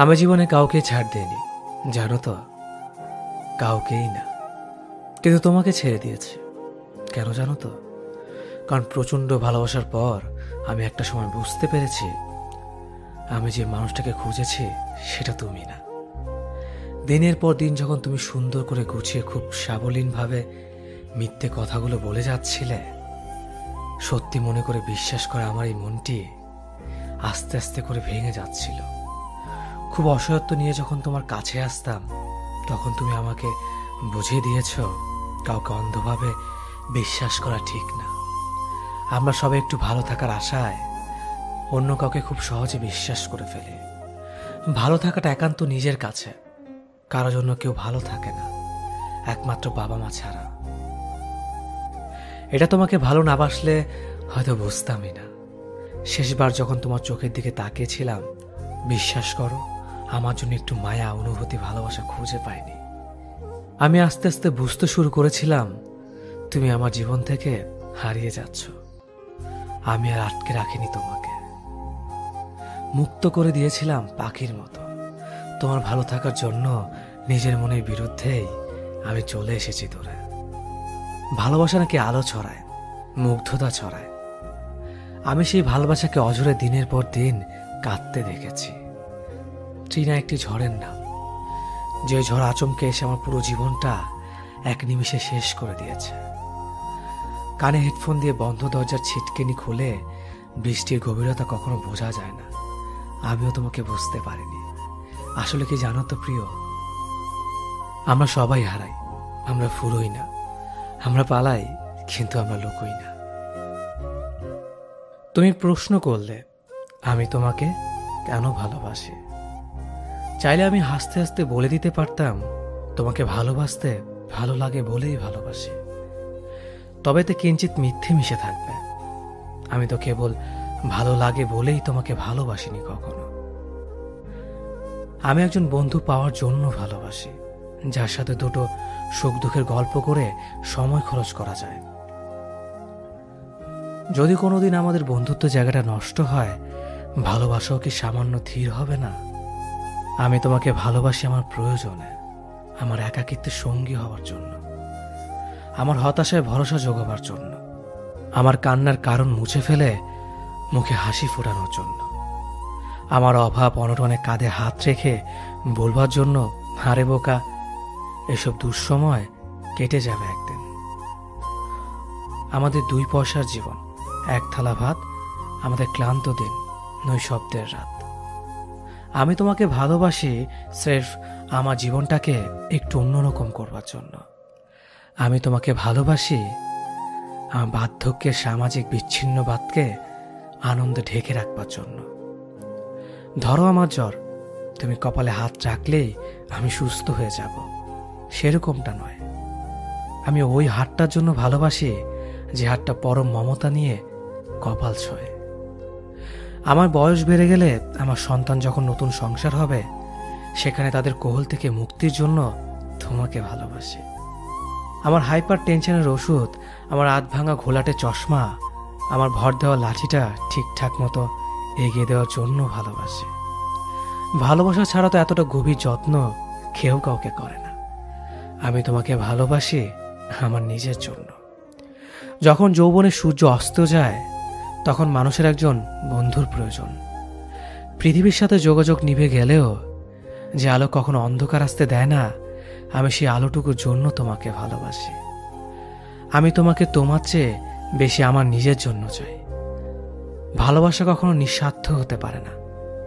আমি জীবনে কাউকে ছাড় দেইনি, জানো তো, কাউকেই না। কিন্তু তোমাকে ছেড়ে দিয়েছি। কেন জানো তো? কারণ প্রচণ্ড ভালোবাসার পর আমি একটা সময় বুঝতে পেরেছি আমি যে মানুষটাকে খুঁজেছি সেটা তুমি না। দিনের পর দিন যখন তুমি সুন্দর করে গুছিয়ে খুব সাবলীনভাবে মিথ্যে কথাগুলো বলে যাচ্ছিলে, সত্যি মনে করে বিশ্বাস করে আমার এই মনটি আস্তে আস্তে করে ভেঙে যাচ্ছিল। খুব অসহায়ত্ব নিয়ে যখন তোমার কাছে আসতাম, তখন তুমি আমাকে বুঝিয়ে দিয়েছ কাউকে অন্ধভাবে বিশ্বাস করা ঠিক না। আমরা সবাই একটু ভালো থাকার আশায় অন্য কাউকে খুব সহজে বিশ্বাস করে ফেলি। ভালো থাকাটা একান্ত নিজের কাছে, কারোর জন্য কেউ ভালো থাকে না, একমাত্র বাবা মা ছাড়া। এটা তোমাকে ভালো না বাসলে হয়তো বুঝতামই না। শেষবার যখন তোমার চোখের দিকে তাকিয়েছিলাম, বিশ্বাস করো, আমার জন্য একটু মায়া, অনুভূতি, ভালোবাসা খুঁজে পাইনি। আমি আস্তে আস্তে বুঝতে শুরু করেছিলাম তুমি আমার জীবন থেকে হারিয়ে যাচ্ছ। আমি আর আটকে রাখিনি তোমাকে, মুক্ত করে দিয়েছিলাম পাখির মতো। তোমার ভালো থাকার জন্য নিজের মনের বিরুদ্ধেই আমি চলে এসেছি দূরে। ভালোবাসা নাকি আলো ছড়ায়, মুগ্ধতা ছড়ায়। আমি সেই ভালোবাসাকে অঝরে দিনের পর দিন কাঁদতে দেখেছি। ট্রিনা একটি ঝড়ের নাম, যে ঝড় আচমকে এসে আমার পুরো জীবনটা এক নিমিষে শেষ করে দিয়েছে। কানে হেডফোন দিয়ে বন্ধ দরজার ছিটকেনি খুলে বৃষ্টির গভীরতা কখনো বোঝা যায় না। আমিও তোমাকে বুঝতে পারিনি। আসলে কি জানো তো প্রিয়, আমরা সবাই হারাই, আমরা ফুরোই না, আমরা পালাই, কিন্তু আমরা লুকোই না। তুমি প্রশ্ন করলে আমি তোমাকে কেন ভালোবাসি। চাইলে আমি হাসতে হাসতে বলে দিতে পারতাম তোমাকে ভালোবাসতে ভালো লাগে বলেই ভালোবাসি। তবে তো কিঞ্চিত মিথ্যে মিশে থাকবে। আমি তো কেবল ভালো লাগে বলেই তোমাকে ভালোবাসিনি কখনো। আমি একজন বন্ধু পাওয়ার জন্য ভালোবাসি, যার সাথে দুটো সুখ দুঃখের গল্প করে সময় খরচ করা যায়। যদি কোনোদিন আমাদের বন্ধুত্ব জায়গাটা নষ্ট হয়, ভালোবাসাও কি সামান্য ধীর হবে না? আমি তোমাকে ভালোবাসি আমার প্রয়োজনে, আমার একাকিত্বের সঙ্গী হওয়ার জন্য, আমার হতাশায় ভরসা জোগাবার জন্য, আমার কান্নার কারণ মুছে ফেলে মুখে হাসি ফোটানোর জন্য, আমার অভাব অনটনে কাঁধে হাত রেখে বলবার জন্য, হারে বোকা, এসব দুঃসময় কেটে যাবে একদিন। আমাদের 2 পয়সার জীবন, এক থালা ভাত, আমাদের ক্লান্ত দিন, নৈশব্দের রাত। আমি তোমাকে ভালোবাসি স্রেফ আমার জীবনটাকে একটু অন্যরকম করবার জন্য। আমি তোমাকে ভালোবাসি আমার বার্ধক্যের সামাজিক বিচ্ছিন্নবাদকে আনন্দে ঢেকে রাখবার জন্য। ধরো আমার জ্বর, তুমি কপালে হাত রাখলেই আমি সুস্থ হয়ে যাব, সেরকমটা নয়। আমি ওই হাতটার জন্য ভালোবাসি যে হাতটা পরম মমতা নিয়ে কপাল ছোঁয়ে। আমার বয়স বেড়ে গেলে, আমার সন্তান যখন নতুন সংসার হবে, সেখানে তাদের কোহল থেকে মুক্তির জন্য তোমাকে ভালোবাসি। আমার হাইপার টেনশনের ওষুধ, আমার আধ ভাঙা ঘোলাটে চশমা, আমার ভর দেওয়া লাঠিটা ঠিকঠাক মতো এগিয়ে দেওয়ার জন্য ভালোবাসি। ভালোবাসা ছাড়া তো এতটা গভীর যত্ন কেউ কাউকে করে না। আমি তোমাকে ভালোবাসি আমার নিজের জন্য। যখন যৌবনে সূর্য অস্ত যায়, তখন মানুষের একজন বন্ধুর প্রয়োজন। পৃথিবীর সাথে যোগাযোগ নিভে গেলেও যে আলো কখনো অন্ধকার আসতে দেয় না, আমি সেই আলোটুকুর জন্য তোমাকে ভালোবাসি। আমি তোমাকে তোমার চেয়ে বেশি আমার নিজের জন্য চাই। ভালোবাসা কখনো নিঃস্বার্থ হতে পারে না,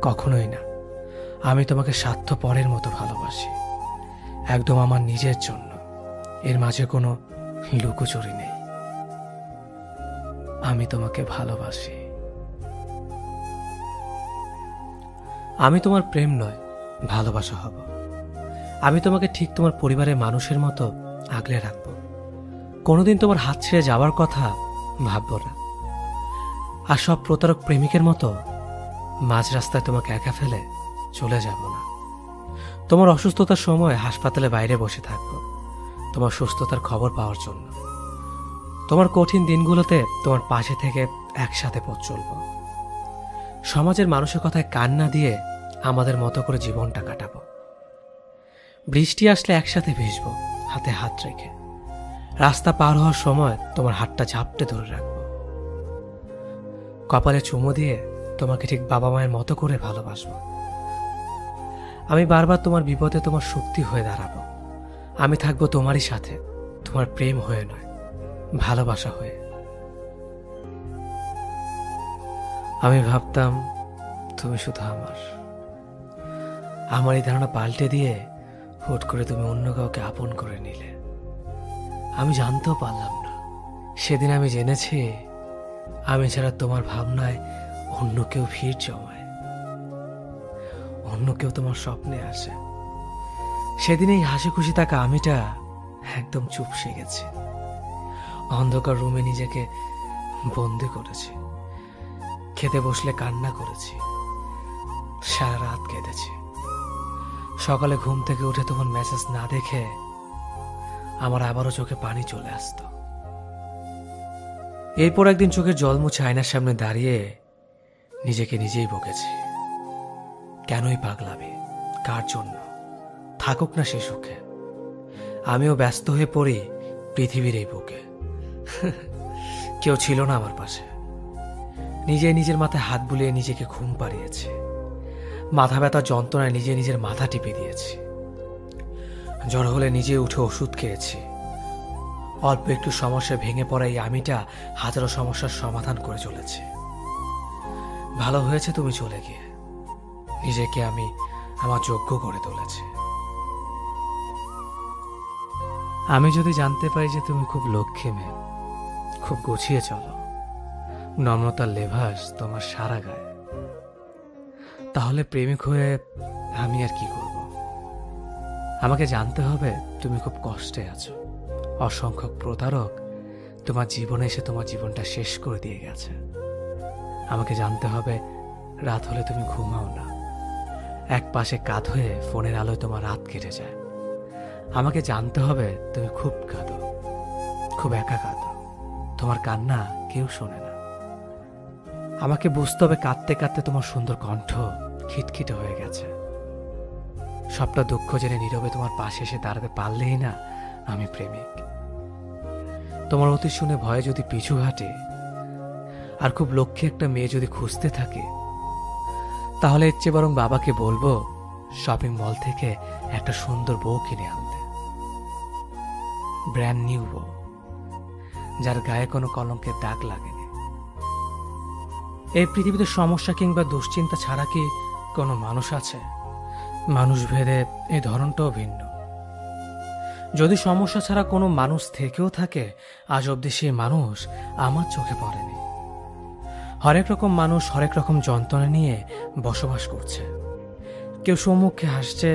কখনোই না। আমি তোমাকে স্বার্থপরের মতো ভালোবাসি, একদম আমার নিজের জন্য। এর মাঝে কোনো লুকোচুরি নেই। আমি তোমাকে ভালোবাসি। আমি তোমার প্রেম নয়, ভালোবাসা হব। আমি তোমাকে ঠিক তোমার পরিবারের মানুষের মতো আগলে রাখব। কোনোদিন তোমার হাত ছেড়ে যাওয়ার কথা ভাবব না। আর সব প্রতারক প্রেমিকের মতো মাঝ রাস্তায় তোমাকে একা ফেলে চলে যাব না। তোমার অসুস্থতার সময় হাসপাতালে বাইরে বসে থাকব, তোমার সুস্থতার খবর পাওয়ার জন্য। তোমার কঠিন দিনগুলোতে তোমার পাশে থেকে একসাথে পথ চলব। সমাজের মানুষের কথায় কান না দিয়ে আমাদের মতো করে জীবনটা কাটাবো। বৃষ্টি আসলে একসাথে ভিজবো, হাতে হাত রেখে। রাস্তা পার হওয়ার সময় তোমার হাতটা ঝাপটে ধরে রাখবো। কপালে চুমো দিয়ে তোমাকে ঠিক বাবা মায়ের মতো করে ভালোবাসবো। আমি বারবার তোমার বিপদে তোমার শক্তি হয়ে দাঁড়াবো। আমি থাকবো তোমারই সাথে, তোমার প্রেম হয়ে নয়, ভালোবাসা হয়ে। আমি ভাবতাম তুমি শুধু আমার এই ধারণা পাল্টে দিয়ে হুট করে তুমি অন্য কাউকে আপন করে নিলে। আমি জানতেও পারলাম না, সেদিন আমি জেনেছি আমি ছাড়া তোমার ভাবনায় অন্য কেউ ভিড় জমায়, অন্য কেউ তোমার স্বপ্নে আসে। সেদিন এই হাসি খুশি থাকা আমিটা একদম চুপসে গেছে। অন্ধকার রুমে নিজেকে বন্দি করেছি। খেতে বসলে কান্না করেছি, সারা রাত কেঁদেছি। সকালে ঘুম থেকে উঠে তোমার মেসেজ না দেখে আমার আবারও চোখে পানি চলে আসতো। এরপর একদিন চোখের জল মুছে আয়নার সামনে দাঁড়িয়ে নিজেকে নিজেই বকেছি, কেনই পাগলামি, কার জন্য? থাকুক না সে সুখে। আমিও ব্যস্ত হয়ে পড়ি পৃথিবীর এই বুকে। কেউ ছিল না আমার পাশে। নিজের মাথায় হাত বুলিয়ে নিজেকে ঘুম পাড়িয়েছি। মাথা ব্যথা যন্ত্রণায় নিজের মাথা টিপে দিয়েছি। জ্বর হলে নিজে উঠে ওষুধ খেয়েছি। অল্প একটু সমস্যা ভেঙে পড়া এই আমিটা হাজারো সমস্যার সমাধান করে চলেছে। ভালো হয়েছে তুমি চলে গিয়ে। নিজেকে আমি আমার যোগ্য করে তুলেছি। আমি যদি জানতে পারি যে তুমি খুব লক্ষ্মী মেয়ে, খুব গুছিয়ে চলো, নম্রতার লেভাস তোমার সারা গায়ে, তাহলে প্রেমিক হয়ে আমি আর কি করব? আমাকে জানতে হবে তুমি খুব কষ্টে আছো। অসংখ্য প্রতারক তোমার জীবনে এসে তোমার জীবনটা শেষ করে দিয়ে গেছে। আমাকে জানতে হবে রাত হলে তুমি ঘুমাও না, এক পাশে কাঁধ হয়ে ফোনের আলোয় তোমার রাত কেটে যায়। আমাকে জানতে হবে তুমি খুব কাঁদো, খুব একা কাঁদো, তোমার কান্না কেউ শোনে না। আমাকে বুঝতে হবে কাঁদতে কাঁদতে তোমার সুন্দর কণ্ঠ খিটখিটে হয়ে গেছে। সবটা দুঃখ জেনে নীরবে তোমার পাশে এসে দাঁড়াতে পারলেই না আমি প্রেমিক। তোমার অতি শুনে ভয়ে যদি পিছু হাঁটে আর খুব লক্ষ্যে একটা মেয়ে যদি খুঁজতে থাকে, তাহলে এর চেয়ে বরং বাবাকে বলবো শপিং মল থেকে একটা সুন্দর বউ কিনে আনতে, ব্র্যান্ড নিউ বউ, যার গায়ে কোনো কলঙ্কের দাগ লাগেনি। এই পৃথিবীতে সমস্যা কিংবা দুশ্চিন্তা ছাড়া কি কোনো মানুষ আছে? মানুষ ভেদে এই ধরনটাও ভিন্ন। যদি সমস্যা ছাড়া কোনো মানুষ থেকেও থাকে, আজ অব্দি সেই মানুষ আমার চোখে পড়েনি। হরেক রকম মানুষ হরেক রকম যন্ত্রণা নিয়ে বসবাস করছে। কেউ সম্মুখে হাসছে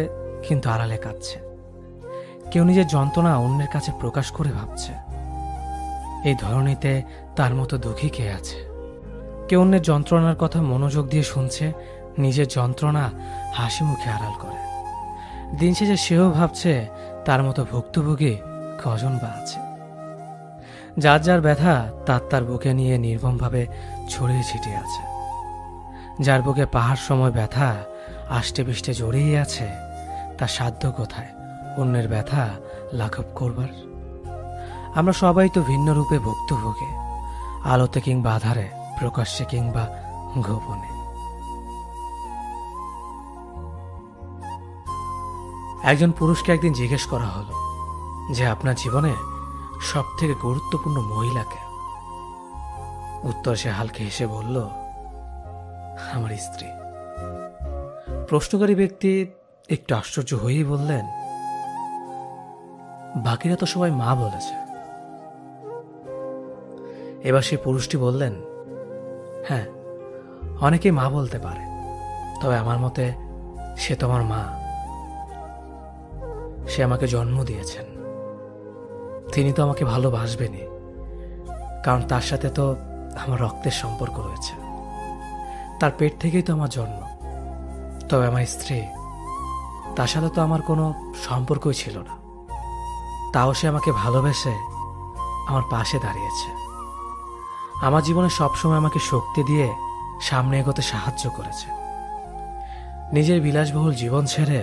কিন্তু আড়ালে কাঁদছে। কেউ নিজের যন্ত্রণা অন্যের কাছে প্রকাশ করে ভাবছে। এই ধরনীতে তার মতো দুঃখী কে আছে? কেউ অন্যের যন্ত্রণার কথা মনোযোগ দিয়ে শুনছে, নিজের যন্ত্রণা হাসি মুখে আড়াল করে। দিন শেষে সেও ভাবছে তার মতো ভুক্তভোগী কজন বা আছে। যার যার ব্যথা তার বুকে নিয়ে নির্মমভাবে ছড়িয়ে ছিটিয়ে আছে। যার বুকে পাহাড় সময় ব্যথা আষ্টে পৃষ্ঠে জড়িয়ে আছে, তার সাধ্য কোথায় অন্যের ব্যথা লাঘব করবার? আমরা সবাই তো ভিন্ন রূপে ভুক্তভোগী, আলোতে কিংবা আধারে, প্রকাশ্যে কিংবা গোপনে। একজন পুরুষকে একদিন জিজ্ঞেস করা হলো যে আপনার জীবনে সব থেকে গুরুত্বপূর্ণ মহিলাকে। উত্তর সে হালকা হেসে বলল, আমার স্ত্রী। প্রশ্নকারী ব্যক্তি একটু আশ্চর্য হয়েই বললেন, বাকিরা তো সবাই মা বলেছে। এবার সেই পুরুষটি বললেন, হ্যাঁ, অনেকেই মা বলতে পারে, তবে আমার মতে সে তোমার মা। সে আমাকে জন্ম দিয়েছেন, তিনি তো আমাকে ভালোবাসবেনই, কারণ তার সাথে তো আমার রক্তের সম্পর্ক রয়েছে। তার পেট থেকেই তো আমার জন্ম। তবে আমার স্ত্রী, তার সাথে তো আমার কোনো সম্পর্কই ছিল না, তাও সে আমাকে ভালোবেসে আমার পাশে দাঁড়িয়েছে। আমার জীবনে সবসময় আমাকে শক্তি দিয়ে সামনে এগোতে সাহায্য করেছে। নিজের বিলাসবহুল জীবন ছেড়ে,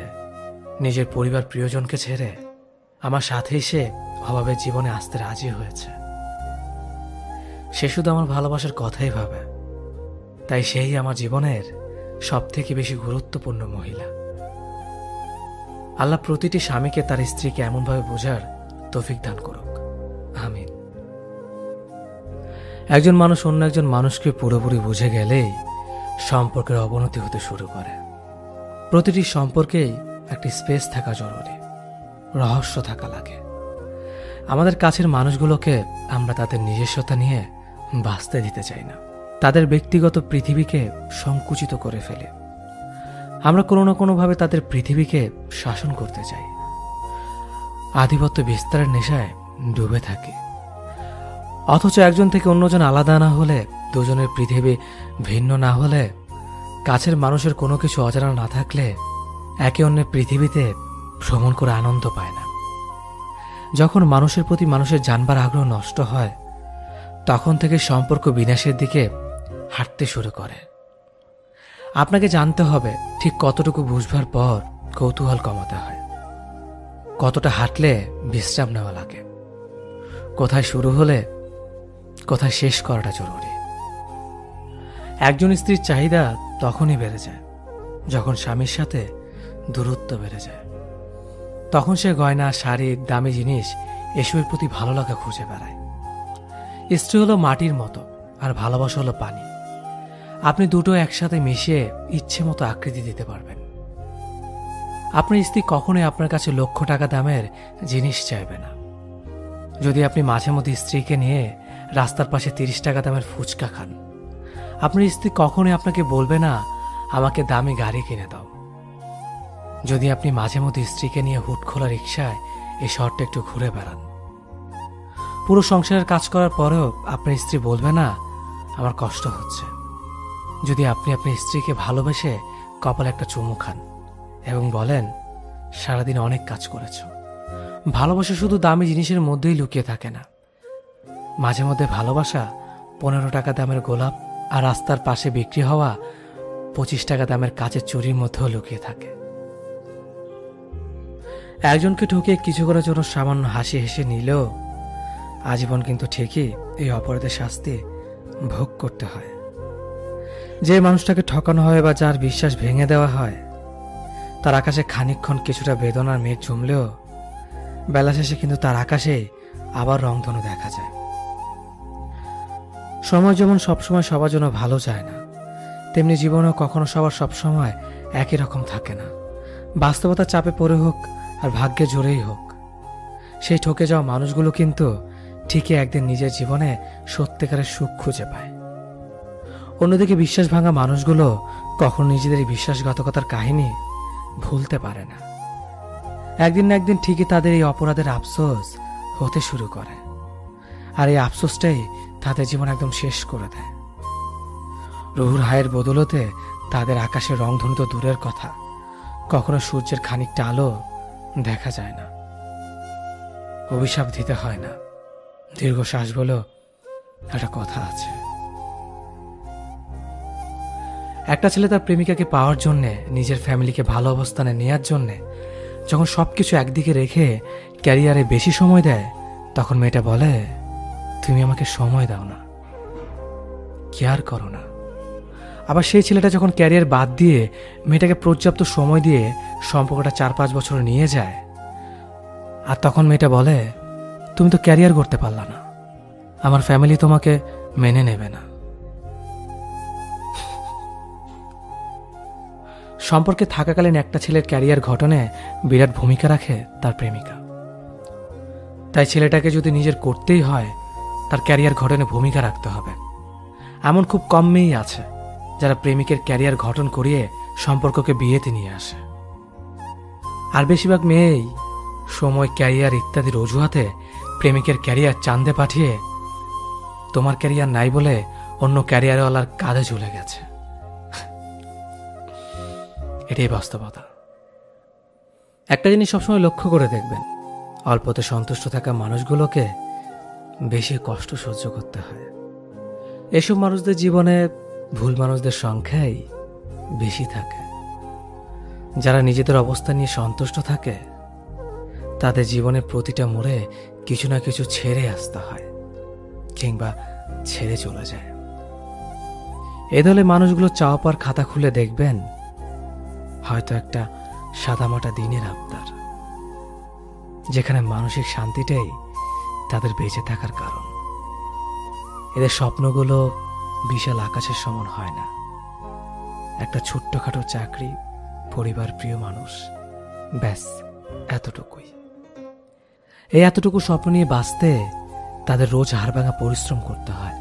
নিজের পরিবার প্রিয়জনকে ছেড়ে আমার সাথেই সে অভাবের জীবনে আসতে রাজি হয়েছে। সে শুধু আমার ভালোবাসার কথাই ভাবে, তাই সেই আমার জীবনের সব থেকে বেশি গুরুত্বপূর্ণ মহিলা। আল্লাহ প্রতিটি স্বামীকে তার স্ত্রীকে এমনভাবে বোঝার তৌফিক দান করুক, আমিন। একজন মানুষ অন্য একজন মানুষকে পুরোপুরি বুঝে গেলেই সম্পর্কের অবনতি হতে শুরু করে। প্রতিটি সম্পর্কেই একটি স্পেস থাকা জরুরি, রহস্য থাকা লাগে। আমাদের কাছের মানুষগুলোকে আমরা তাদের নিজস্বতা নিয়ে বাঁচতে দিতে চাই না, তাদের ব্যক্তিগত পৃথিবীকে সংকুচিত করে ফেলে। আমরা কোনো না কোনোভাবে তাদের পৃথিবীকে শাসন করতে চাই, আধিপত্য বিস্তারের নেশায় ডুবে থাকি। অথচ একজন থেকে অন্যজন আলাদা না হলে, দুজনের পৃথিবী ভিন্ন না হলে, কাছের মানুষের কোনো কিছু অজানা না থাকলে একে অন্যের পৃথিবীতে ভ্রমণ করে আনন্দ পায় না। যখন মানুষের প্রতি মানুষের জানবার আগ্রহ নষ্ট হয়, তখন থেকে সম্পর্ক বিনাশের দিকে হাঁটতে শুরু করে। আপনাকে জানতে হবে ঠিক কতটুকু বুঝবার পর কৌতূহল কমাতে হয়, কতটা হাঁটলে বিশ্রাম নেওয়া লাগে, কোথায় শুরু হলে কোথায় শেষ করাটা জরুরি। একজন স্ত্রীর চাহিদা তখনই বেড়ে যায় যখন স্বামীর সাথে দূরত্ব বেড়ে যায়। তখন সে গয়না, শাড়ি, দামি জিনিস এসবের প্রতি ভালো লাগা খুঁজে বেড়ায়। স্ত্রী হলো মাটির মতো, আর ভালোবাসা হলো পানি। আপনি দুটো একসাথে মিশিয়ে ইচ্ছে মতো আকৃতি দিতে পারবেন। আপনার স্ত্রী কখনোই আপনার কাছে লক্ষ টাকা দামের জিনিস চাইবে না। যদি আপনি মাঝে মধ্যে স্ত্রীকে নিয়ে রাস্তার পাশে 30 টাকা দামের ফুচকা খান, আপনার স্ত্রী কখনোই আপনাকে বলবে না আমাকে দামি গাড়ি কিনে দাও। যদি আপনি মাঝে মধ্যে স্ত্রীকে নিয়ে হুট খোলা রিক্সায় এই শহরটা একটু ঘুরে বেড়ান, পুরো সংসারের কাজ করার পরেও আপনার স্ত্রী বলবে না আমার কষ্ট হচ্ছে। যদি আপনি আপনার স্ত্রীকে ভালোবেসে কপালে একটা চুমু খান এবং বলেন সারাদিন অনেক কাজ করেছ। ভালোবাসা শুধু দামি জিনিসের মধ্যেই লুকিয়ে থাকে না, মাঝে মধ্যে ভালোবাসা 15 টাকা দামের গোলাপ আর রাস্তার পাশে বিক্রি হওয়া 25 টাকা দামের কাচের চুরির মধ্যেও লুকিয়ে থাকে। একজনকে ঠকিয়ে কিছু করার জন্য সামান্য হাসি হেসে নিলেও আজীবন কিন্তু ঠিকই এই অপরাধের শাস্তি ভোগ করতে হয়। যে মানুষটাকে ঠকানো হয় বা যার বিশ্বাস ভেঙে দেওয়া হয়, তার আকাশে খানিকক্ষণ কিছুটা বেদনার মেঘ জমলেও বেলা শেষে কিন্তু তার আকাশে আবার রংধনু দেখা যায়। সময় যেমন সবসময় সবার জন্য ভালো যায় না, তেমনি জীবনেও কখনো সবার সবসময় একই রকম থাকে না। বাস্তবতার চাপে পড়ে হোক আর ভাগ্যে জোরেই হোক, সেই ঠকে যাওয়া মানুষগুলো কিন্তু ঠিকই একদিন নিজের জীবনে সত্যিকারের সুখ খুঁজে পায়। অন্যদিকে বিশ্বাস ভাঙা মানুষগুলো কখনো নিজেদের বিশ্বাসঘাতকতার কাহিনী ভুলতে পারে না। একদিন না একদিন ঠিকই তাদের এই অপরাধের আফসোস হতে শুরু করে, আর এই আফসোসটাই তাদের জীবন একদম শেষ করে দেয়। রুহুর হায়ের বদলতে তাদের আকাশের রংধনু তো দূরের কথা, কখনো সূর্যের খানিকটা আলো দেখা যায় না। অভিশাপ দিতে হয় না, দীর্ঘশ্বাস বলেও একটা কথা আছে। একটা ছেলে তার প্রেমিকাকে পাওয়ার জন্যে, নিজের ফ্যামিলিকে ভালো অবস্থানে নেয়ার জন্যে যখন সবকিছু একদিকে রেখে ক্যারিয়ারে বেশি সময় দেয়, তখন মেয়েটা বলে তুমি আমাকে সময় দাও না, কেয়ার করো না। আবার সেই ছেলেটা যখন ক্যারিয়ার বাদ দিয়ে মেয়েটাকে পর্যাপ্ত সময় দিয়ে সম্পর্কটা 4-5 বছর নিয়ে যায়, আর তখন মেয়েটা বলে তুমি তো ক্যারিয়ার করতে পারলা না, আমার ফ্যামিলি তোমাকে মেনে নেবে না। সম্পর্কে থাকাকালীন একটা ছেলের ক্যারিয়ার গঠনে বিরাট ভূমিকা রাখে তার প্রেমিকা। তাই ছেলেটাকে যদি নিজের করতেই হয়, তার ক্যারিয়ার গঠনে ভূমিকা রাখতে হবে। এমন খুব কম মেয়েই আছে যারা প্রেমিকের ক্যারিয়ার গঠন করিয়ে সম্পর্ককে বিয়েতে নিয়ে আসে। আর বেশিরভাগ মেয়েই সময়, ক্যারিয়ার ইত্যাদির অজুহাতে প্রেমিকের ক্যারিয়ার চাঁদে পাঠিয়ে তোমার ক্যারিয়ার নাই বলে অন্য ক্যারিয়ারওয়ালার কাঁধে ঝুলে গেছে। এটাই বাস্তবতা। একটা জিনিস সবসময় লক্ষ্য করে দেখবেন, অল্পতে সন্তুষ্ট থাকা মানুষগুলোকে বেশি কষ্ট সহ্য করতে হয়। এসব মানুষদের জীবনে ভুল মানুষদের সংখ্যাই বেশি থাকে। যারা নিজেদের অবস্থা নিয়ে সন্তুষ্ট থাকে তাদের জীবনের প্রতিটা মোড়ে কিছু না কিছু ছেড়ে আসতে হয় কিংবা ছেড়ে চলে যায়। এ দলে মানুষগুলো চাওয়া পাওয়ার খাতা খুলে দেখবেন হয়তো একটা সাদামাটা দিনের আবদার, যেখানে মানসিক শান্তিটাই তাদের বেঁচে থাকার কারণ। এদের স্বপ্নগুলো বিশাল আকাশের সমান হয় না। একটা ছোট্টখাটো চাকরি, পরিবার, প্রিয় মানুষ, ব্যাস এতটুকুই। এই এতটুকু স্বপ্ন নিয়ে বাঁচতে তাদের রোজ হাড়ভাঙা পরিশ্রম করতে হয়।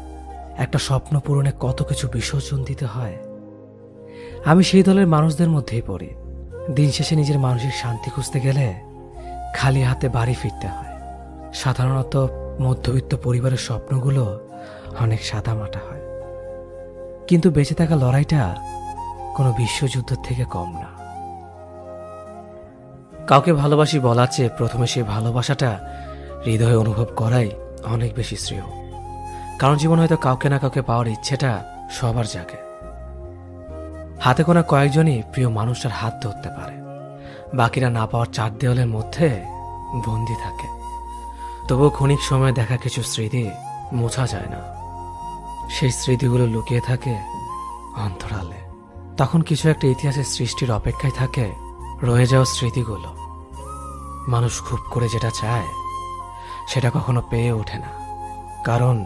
একটা স্বপ্ন পূরণে কত কিছু বিসর্জন দিতে হয়। আমি সেই দলের মানুষদের মধ্যেই পড়ি। দিন শেষে নিজের মানসিক শান্তি খুঁজতে গেলে খালি হাতে বাড়ি ফিরতে হয়। সাধারণত মধ্যবিত্ত পরিবারের স্বপ্নগুলো অনেক সাদামাটা হয়, কিন্তু বেঁচে থাকা লড়াইটা কোনো বিশ্বযুদ্ধের থেকে কম না। কাউকে ভালোবাসি বলার চেয়ে প্রথমে সেই ভালোবাসাটা হৃদয়ে অনুভব করাই অনেক বেশি শ্রেয়। কারণ জীবন হয়তো কাউকে না কাউকে পাওয়ার ইচ্ছেটা সবার জাগে। হাতে গোনা কয়েকজনই প্রিয় মানুষটার হাত ধরতে পারে, বাকিরা না পাওয়ার চার দেওয়ালের মধ্যে বন্দি থাকে। তবুও ক্ষণিক সময় দেখা কিছু স্মৃতি মোছা যায় না। সেই স্মৃতিগুলো লুকিয়ে থাকে অন্তরালে। তখন কিছু একটা ইতিহাসের সৃষ্টির অপেক্ষায় থাকে রয়ে যাওয়া স্মৃতিগুলো। মানুষ খুব করে যেটা চায় সেটা কখনো পেয়ে ওঠে না, কারণ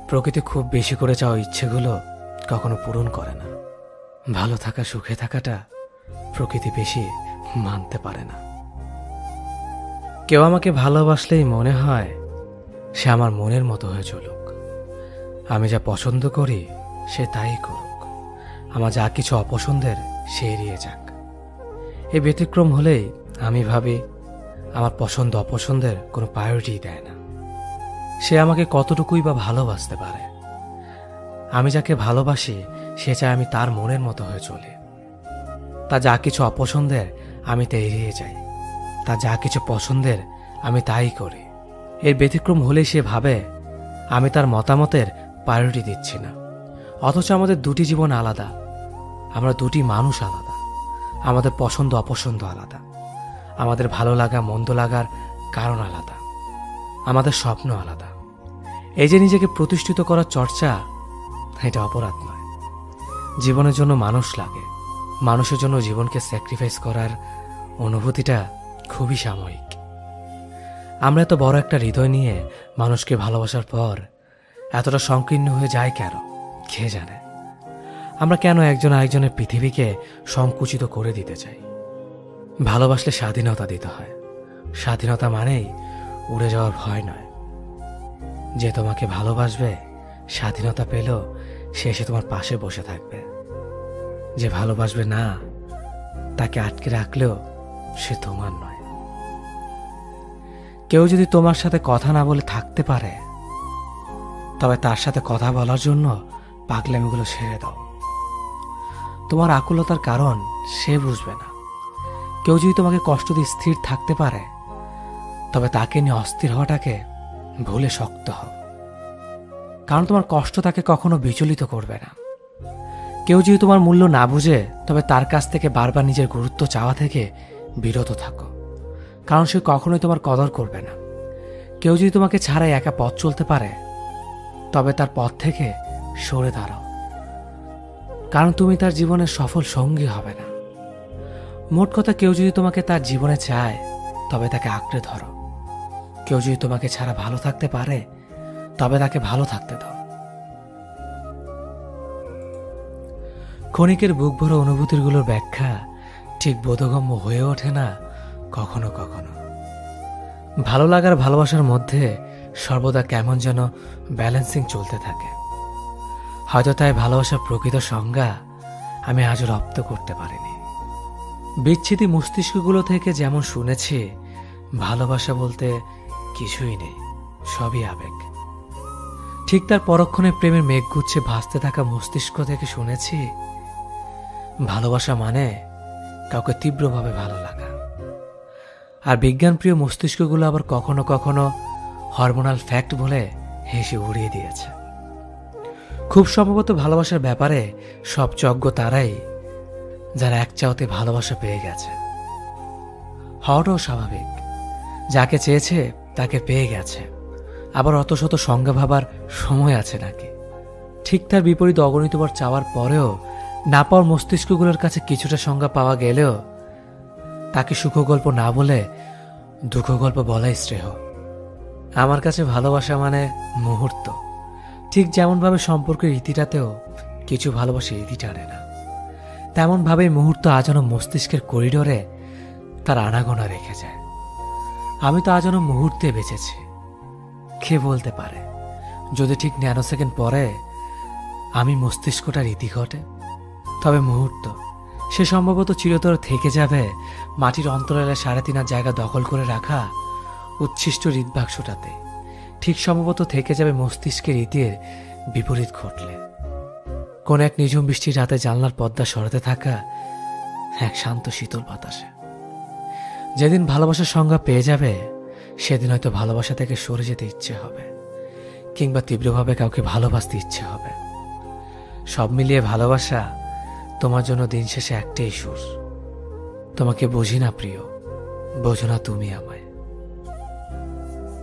প্রকৃতি খুব বেশি করে চাওয়া ইচ্ছেগুলো কখনো পূরণ করে না। ভালো থাকা, সুখে থাকাটা প্রকৃতি বেশি মানতে পারে না। কেউ আমাকে ভালোবাসলেই মনে হয় সে আমার মনের মতো হয়ে চলুক। আমি যা পছন্দ করি সে তাই করুক, আমার যা কিছু অপছন্দের সে এড়িয়ে যাক। এই ব্যতিক্রম হলেই আমি ভাবি আমার পছন্দ অপছন্দের কোনো প্রায়োরিটি দেয় না। সে আমাকে কতটুকুই বা ভালোবাসতে পারে। আমি যাকে ভালোবাসি সে চায় আমি তার মনের মতো হয়ে চলি। তা যা কিছু অপছন্দের আমি তা এড়িয়ে যাই, তা যা কিছু পছন্দের আমি তাই করি। এর ব্যতিক্রম হলেই সে ভাবে আমি তার মতামতের প্রায়োরিটি দিচ্ছি না। অথচ আমাদের দুটি জীবন আলাদা, আমরা দুটি মানুষ আলাদা, আমাদের পছন্দ অপছন্দ আলাদা, আমাদের ভালো লাগা মন্দ লাগার কারণ আলাদা, আমাদের স্বপ্ন আলাদা। এই যে নিজেকে প্রতিষ্ঠিত করার চর্চা, এটা অপরাধ নয়। জীবনের জন্য মানুষ লাগে, মানুষের জন্য জীবনকে স্যাক্রিফাইস করার অনুভূতিটা খুবই সাময়িক। আমরা এত বড় একটা হৃদয় নিয়ে মানুষকে ভালোবাসার পর এতটা সংকীর্ণ হয়ে যায় কেন, কে জানে। আমরা কেন একজন আরেকজনের পৃথিবীকে সংকুচিত করে দিতে চাই? ভালোবাসলে স্বাধীনতা দিতে হয়। স্বাধীনতা মানেই উড়ে যাওয়ার ভয় নয়। যে তোমাকে ভালোবাসবে স্বাধীনতা পেলেও সে এসে তোমার পাশে বসে থাকবে। যে ভালোবাসবে না, তাকে আটকে রাখলেও সে তোমার নয়। কেউ যদি তোমার সাথে কথা না বলে থাকতে পারে, তবে তার সাথে কথা বলার জন্য পাগলামিগুলো ছেড়ে দাও। তোমার আকুলতার কারণ সে বুঝবে না। কেউ যদি তোমাকে কষ্ট দিয়ে স্থির থাকতে পারে, তবে তাকে নিয়ে অস্থির হওয়াটাকে ভুলে শক্ত হও। কারণ তোমার কষ্ট তাকে কখনো বিচলিত করবে না। কেউ যদি তোমার মূল্য না বুঝে, তবে তার কাছ থেকে বারবার নিজের গুরুত্ব চাওয়া থেকে বিরত থাকো, কারণ সে কখনোই তোমার কদর করবে না। কেউ যদি তোমাকে ছাড়াই একা পথ চলতে পারে, তবে তার পথ থেকে সরে দাঁড়াও, কারণ তুমি তার জীবনের সফল সঙ্গী হবে না। মোট কথা, কেউ যদি তোমাকে তার জীবনে চায়, তবে তাকে আঁকড়ে ধরো। কেউ যদি তোমাকে ছাড়া ভালো থাকতে পারে, তবে তাকে ভালো থাকতে দাও। ক্ষণিকের বুক ভরা অনুভূতিগুলোর ব্যাখ্যা ঠিক বোধগম্য হয়ে ওঠে না কখনো কখনো। ভালো লাগার ভালোবাসার মধ্যে সর্বদা কেমন যেন ব্যালেন্সিং চলতে থাকে। হয়তো তাই ভালোবাসার প্রকৃত সংজ্ঞা আমি আজও রপ্ত করতে পারিনি। বিচ্ছেদী মস্তিষ্কগুলো থেকে যেমন শুনেছি ভালোবাসা বলতে কিছুই নেই, সবই আবেগ, ঠিক তার পরক্ষণে প্রেমের মেঘগুচ্ছে ভাসতে থাকা মস্তিষ্ক থেকে শুনেছি ভালোবাসা মানে কাউকে তীব্রভাবে ভালো লাগা। আর বিজ্ঞানপ্রিয় মস্তিষ্কগুলো আবার কখনো কখনো হরমোনাল ফ্যাক্ট বলে হেসে উড়িয়ে দিয়েছে। খুব সম্ভবত ভালোবাসার ব্যাপারে সব যজ্ঞ তারাই যারা এক চাওতে ভালোবাসা পেয়ে গেছে। হওয়াটাও স্বাভাবিক। যাকে চেয়েছে তাকে পেয়ে গেছে, আবার অত শত সংজ্ঞা ভাবার সময় আছে নাকি? ঠিক তার বিপরীত অগণিতবার চাওয়ার পরেও না পাওয়ার মস্তিষ্কগুলোর কাছে কিছুটা সংজ্ঞা পাওয়া গেলেও তাকে সুখগল্প না বলে দুঃখ গল্প বলাই শ্রেয়। আমার কাছে ভালোবাসা মানে মুহূর্ত। ঠিক যেমনভাবে সম্পর্কের রীতিটাতেও কিছু ভালোবাসা রীতি টানে না, তেমনভাবেই মুহূর্ত আজও মস্তিষ্কের করিডোরে তার আনাগোনা রেখে যায়। আমি তো আজও মুহূর্তে বেঁচেছি। কে বলতে পারে যদি ঠিক ন্যানো সেকেন্ড পরে আমি মস্তিষ্কটা রীতি ঘটে? তবে মুহূর্ত সে সম্ভবত চিরতর থেকে যাবে মাটির অন্তরালে 3.5 জায়গা দখল করে রাখা উচ্ছিষ্ট হৃদবাক্সটাতে। ঠিক সম্ভবত থেকে যাবে মস্তিষ্কের রীতির বিপরীত ঘটলে কোন এক নিঝুম বৃষ্টির রাতে জানলার পর্দা সরাতে থাকা এক শান্ত শীতল বাতাসে। যেদিন ভালোবাসার সংজ্ঞা পেয়ে যাবে সেদিন হয়তো ভালোবাসা থেকে সরে যেতে ইচ্ছে হবে, কিংবা তীব্রভাবে কাউকে ভালোবাসতে ইচ্ছে হবে। সব মিলিয়ে ভালোবাসা তোমার জন্য দিন শেষে একটাই সুর, তোমাকে বুঝি না প্রিয়, বোঝো না তুমি আমায়।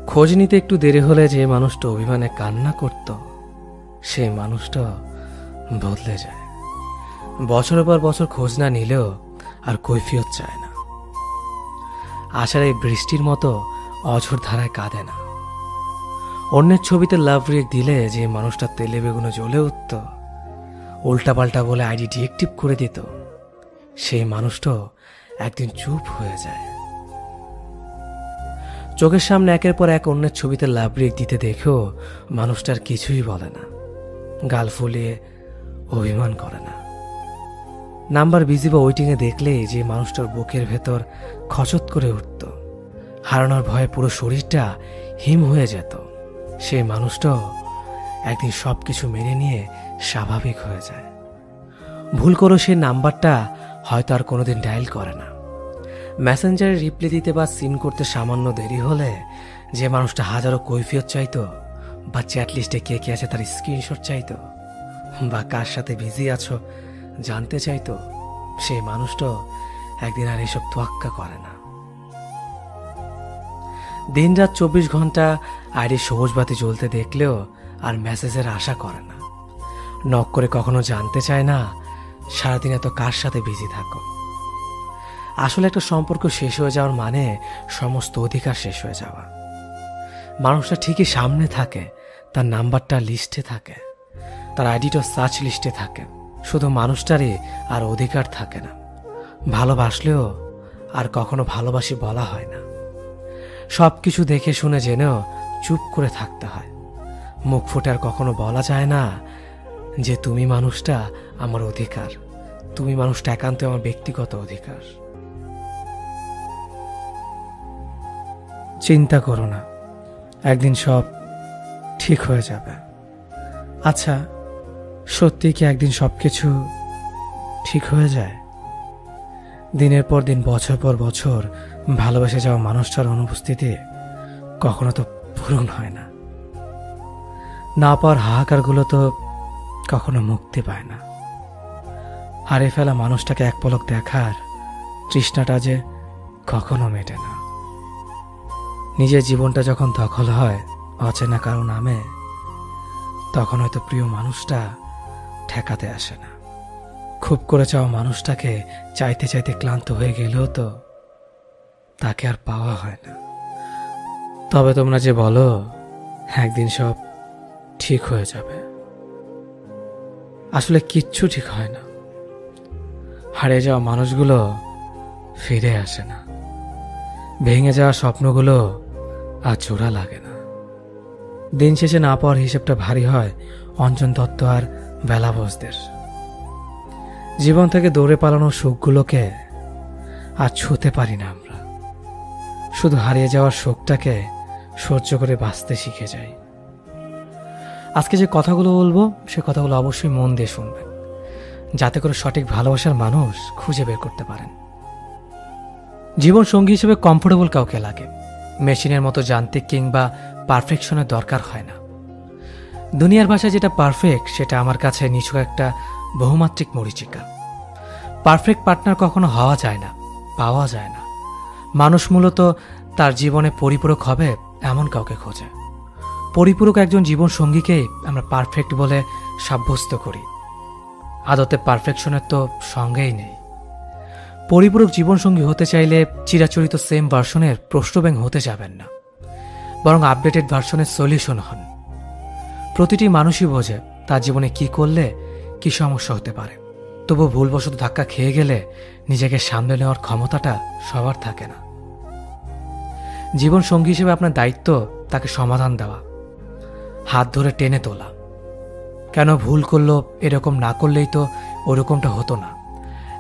খোঁজ নিতে একটু দেরি হলে যে মানুষটা অভিমানে কান্না করত সেই মানুষটা বদলে যায়। বছরের পর বছর খোঁজ না নিলেও আর কৈফিয়ত চায় না। আশার এই বৃষ্টির মতো অঝোর ধারায় কাঁদে না। অন্যের ছবিতে লাভ রিয়েক্ট দিলে যে মানুষটা তেলে বেগুনে জ্বলে উঠত, উল্টাপাল্টা বলে আইডি ডিএক্টিভ করে দিত, সেই মানুষটা একদিন চুপ হয়ে যায়। চোখের সামনে একের পর এক অন্যের ছবিতে লাভ রিয়েক্ট দিতে দেখেও মানুষটার কিছুই বলে না, গাল ফুলিয়ে অভিমান করে না। নাম্বার বিজি বা ওয়েটিংয়ে দেখলেই যে মানুষটার বুকের ভেতর খচত করে উঠত, হারানোর ভয়ে পুরো শরীরটা হিম হয়ে যেত, সেই মানুষটাও একদিন সবকিছু মেনে নিয়ে স্বাভাবিক হয়ে যায়। ভুল করে সেই নাম্বারটা হয়তো আর কোনোদিন ডায়াল করে না। মেসেঞ্জারে রিপ্লাই দিতে বা সিন করতে সামান্য দেরি হলে যে মানুষটা হাজারো কৈফিয়ত চাইতো, বা চ্যাট লিস্টে কে কে আছে তার স্ক্রিনশট চাইতো, বা কার সাথে বিজি আছো জানতে চাইতো, সেই মানুষটা একদিন আর এসব তোয়াক্কা করে না। দিন রাত 24 ঘন্টা আইডি সবুজ বাতি জ্বলতে দেখলেও আর মেসেজের আশা করে না। নক করে কখনো জানতে চায় না সারাদিন এত কার সাথে বিজি থাকো। আসলে একটা সম্পর্ক শেষ হয়ে যাওয়ার মানে সমস্ত অধিকার শেষ হয়ে যাওয়া। মানুষটা ঠিকই সামনে থাকে, তার নাম্বারটা লিস্টে থাকে, তার আইডিটা সার্চ লিস্টে থাকে, শুধু মানুষটারই আর অধিকার থাকে না। ভালোবাসলেও আর কখনো ভালোবাসি বলা হয় না। সবকিছু দেখে শুনে জেনেও চুপ করে থাকতে হয়। মুখ ফুটে আর কখনো বলা যায় না যে তুমি মানুষটা আমার অধিকার, তুমি মানুষটা একান্ত আমার ব্যক্তিগত অধিকার। চিন্তা করো না, একদিন সব ঠিক হয়ে যাবে। আচ্ছা, সত্যি কি একদিন সবকিছু ঠিক হয়ে যায়? দিনের পর দিন, বছর পর বছর ভালোবেসে যাওয়া মানুষটার অনুপস্থিতি কখনো তো পূরণ হয় না। না পাওয়ার হাহাকারগুলো তো কখনো মুক্তি পায় না। হারিয়ে ফেলা মানুষটাকে এক পলক দেখার তৃষ্ণাটা যে কখনো মেটে না। নিজের জীবনটা যখন দখল হয় অচেনা কারো নামে, তখন হয়তো প্রিয় মানুষটা ঠেকাতে আসে না। খুব করে চাওয়া মানুষটাকে চাইতে চাইতে ক্লান্ত হয়ে গেলেও তো তাকে আর পাওয়া হয় না। তবে তোমরা যে বলো একদিন সব ঠিক হয়ে যাবে, আসলে কিচ্ছু ঠিক হয় না। হারিয়ে যাওয়া মানুষগুলো ফিরে আসে না, ভেঙে যাওয়া স্বপ্নগুলো আর জোড়া লাগে না। দিন শেষে না পাওয়ার হিসেবটা ভারী হয় অঞ্জন দত্ত আর বেলা বোসদের। জীবন থেকে দৌড়ে পালানোর সুখগুলোকে আর ছুঁতে পারি না আমরা, শুধু হারিয়ে যাওয়ার শোকটাকে সহ্য করে বাঁচতে শিখে যাই। আজকে যে কথাগুলো বলবো সে কথাগুলো অবশ্যই মন দিয়ে শুনবেন, যাতে করে সঠিক ভালোবাসার মানুষ খুঁজে বের করতে পারেন। জীবন সঙ্গী হিসেবে কমফোর্টেবল কাউকে লাগে, মেশিনের মতো যান্ত্রিক কিংবা পারফেকশনের দরকার হয় না। দুনিয়ার ভাষায় যেটা পারফেক্ট সেটা আমার কাছে নিছক একটা বহুমাত্রিক মরীচিকা। পারফেক্ট পার্টনার কখনো হওয়া যায় না, পাওয়া যায় না। মানুষ মূলত তার জীবনে পরিপূরক হবে এমন কাউকে খোঁজে। পরিপূরক একজন জীবন সঙ্গীকেই আমরা পারফেক্ট বলে সাব্যস্ত করি। আদতে পারফেকশনের তো সঙ্গেই নেই। পরিপূরক জীবনসঙ্গী হতে চাইলে চিরাচরিত সেম ভার্সনের প্রশ্নব্যাং হতে যাবেন না, বরং আপডেটেড ভার্সনের সলিউশন হন। প্রতিটি মানুষই বোঝে তার জীবনে কি করলে কি সমস্যা হতে পারে, তবু ভুলবশত ধাক্কা খেয়ে গেলে নিজেকে সামলে নেওয়ার ক্ষমতাটা সবার থাকে না। জীবন সঙ্গী হিসেবে আপনার দায়িত্ব তাকে সমাধান দেওয়া, হাত ধরে টেনে তোলা। কেন ভুল করলো, এরকম না করলেই তো ওরকমটা হতো না,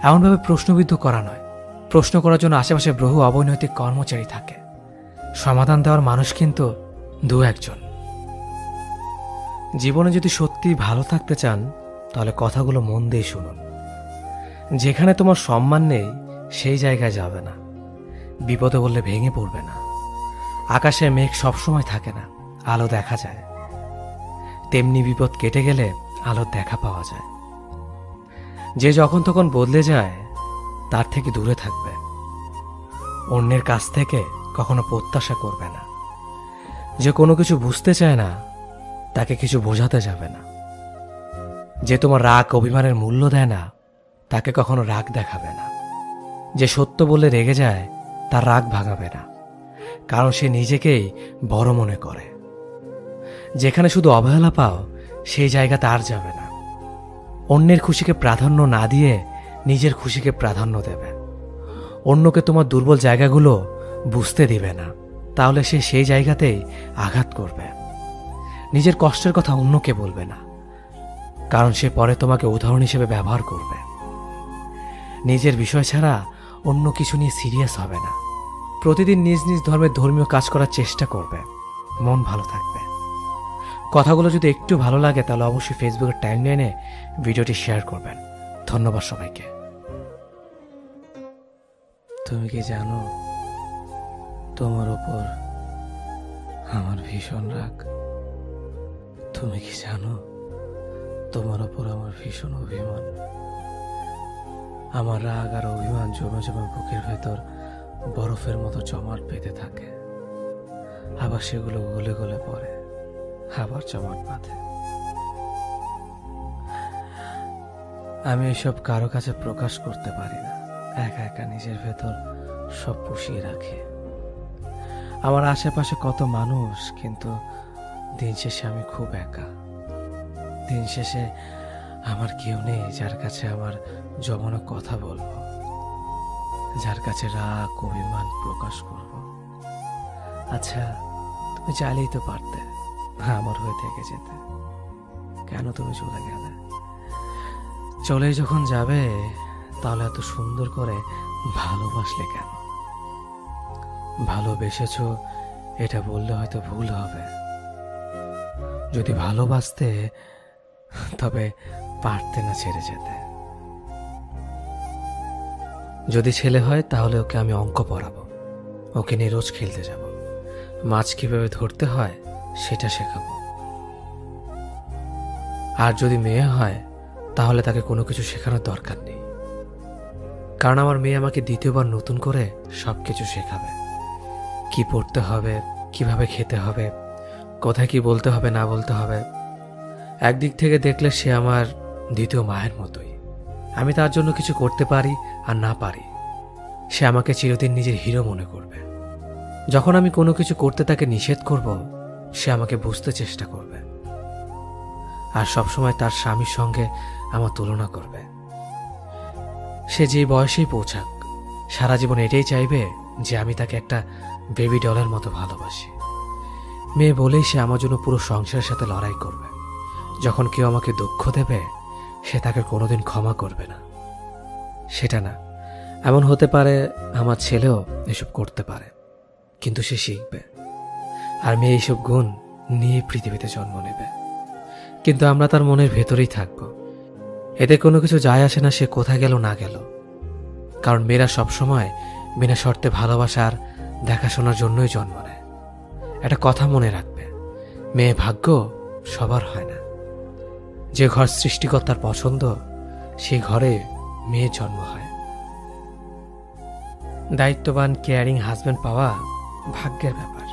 এমনভাবে প্রশ্নবিদ্ধ করা নয়। প্রশ্ন করার জন্য আশেপাশে বহু অবৈনৈতিক কর্মচারী থাকে, সমাধান দেওয়ার মানুষ কিন্তু দু একজন। জীবনে যদি সত্যি ভালো থাকতে চান তাহলে কথাগুলো মন দিয়ে শুনুন। যেখানে তোমার সম্মান নেই সেই জায়গায় যাবে না। বিপদে বললে ভেঙে পড়বে না। আকাশে মেঘ সবসময় থাকে না, আলো দেখা যায়। তেমনি বিপদ কেটে গেলে আলোর দেখা পাওয়া যায়। যে যখন তখন বদলে যায় তার থেকে দূরে থাকবে। অন্যের কাছ থেকে কখনো প্রত্যাশা করবে না। যে কোনো কিছু বুঝতে চায় না তাকে কিছু বোঝাতে যাবে না। যে তোমার রাগ অভিমানের মূল্য দেয় না তাকে কখনো রাগ দেখাবে না। যে সত্য বললে রেগে যায় তার রাগ ভাঙাবে না, কারণ সে নিজেকেই বড় মনে করে। যেখানে শুধু অবহেলা পাও সেই জায়গাতে আর যাবে না। অন্যের খুশিকে প্রাধান্য না দিয়ে নিজের খুশিকে প্রাধান্য দেবে। অন্যকে তোমার দুর্বল জায়গাগুলো বুঝতে দিবে না, তাহলে সে সেই জায়গাতেই আঘাত করবে। নিজের কষ্টের কথা অন্যকে বলবে না, কারণ সে পরে তোমাকে উদাহরণ হিসেবে ব্যবহার করবে। নিজের বিষয় ছাড়া অন্য কিছু নিয়ে সিরিয়াস হবে না। প্রতিদিন নিজ নিজ ধর্মের ধর্মীয় কাজ করার চেষ্টা করবে, মন ভালো থাকবে। কথাগুলো যদি একটু ভালো লাগে তাহলে অবশ্যই ফেসবুকের টাইমলাইনে ভিডিওটি শেয়ার করবেন। ধন্যবাদ সবাইকে। তুমি কি জানো তোমার উপর আমার ভীষণ রাগ? তুমি কি জানো তোমার উপর আমার ভীষণ অভিমান? আমার রাগ আর অভিমান জমে জমে বুকের ভেতর বরফের মতো জমাট বেঁধে থাকে। আবার সেগুলো গলে গলে পড়ে, আবার জমাট বাঁধে। আমি এসব কারো কাছে প্রকাশ করতে পারি না, একা একা নিজের ভেতর সব পুষিয়ে রাখি। আমার আশেপাশে কত মানুষ, কিন্তু দিন শেষে আমি খুব একা। দিন শেষে আমার কেউ নেই যার কাছে আমার জমানো কথা বলবো, যার কাছে রাগ অভিমান প্রকাশ করব। আচ্ছা, তুমি চাইলেই তো পারতে আমার হয়ে থেকে যেতে। কেন তুমি চলে গেলে? চলে যখন যাবে তাহলে এত সুন্দর করে ভালোবাসলে কেন? ভালোবেসেছ এটা বললে হয়তো ভুল হবে। যদি ভালোবাসতে তবে পারতে না ছেড়ে যেতে। যদি ছেলে হয় তাহলে ওকে আমি অঙ্ক পড়াবো, ওকে নিয়ে রোজ খেলতে যাব, মাছ কিভাবে ধরতে হয় সেটা শেখাবো। আর যদি মেয়ে হয় তাহলে তাকে কোনো কিছু শেখানোর দরকার নেই, কারণ আমার মেয়ে আমাকে দ্বিতীয়বার নতুন করে সবকিছু শেখাবে। কি পড়তে হবে, কিভাবে খেতে হবে, কোথায় কি বলতে হবে না বলতে হবে। একদিক থেকে দেখলে সে আমার দ্বিতীয় মায়ের মতোই। আমি তার জন্য কিছু করতে পারি আর না পারি, সে আমাকে চিরদিন নিজের হিরো মনে করবে। যখন আমি কোনো কিছু করতে তাকে নিষেধ করব, সে আমাকে বুঝতে চেষ্টা করবে আর সবসময় তার স্বামীর সঙ্গে আমার তুলনা করবে। সে যে বয়সেই পৌঁছাক, সারা জীবন এটাই চাইবে যে আমি তাকে একটা বেবি ডলের মতো ভালোবাসি। মেয়ে বলেই সে আমার জন্য পুরো সংসারের সাথে লড়াই করবে। যখন কেউ আমাকে দুঃখ দেবে সে তাকে কোনোদিন ক্ষমা করবে না। সেটা না, এমন হতে পারে আমার ছেলেও এসব করতে পারে, কিন্তু সে শিখবে। আর মেয়ে এইসব গুণ নিয়ে পৃথিবীতে জন্ম নেবে, কিন্তু আমরা তার মনের ভেতরেই থাকব। এতে কোনো কিছু যায় আসে না সে কোথায় গেল না গেল, কারণ মেয়েরা সবসময় বিনা শর্তে ভালোবাসার দেখাশোনার জন্যই জন্ম নেয়। একটা কথা মনে রাখবে, মেয়ে ভাগ্য সবার হয় না। যে ঘর সৃষ্টিকর্তার পছন্দ সেই ঘরে মেয়ের জন্ম হয়। দায়িত্ববান কেয়ারিং হাজবেন্ড পাওয়া ভাগ্যের ব্যাপার।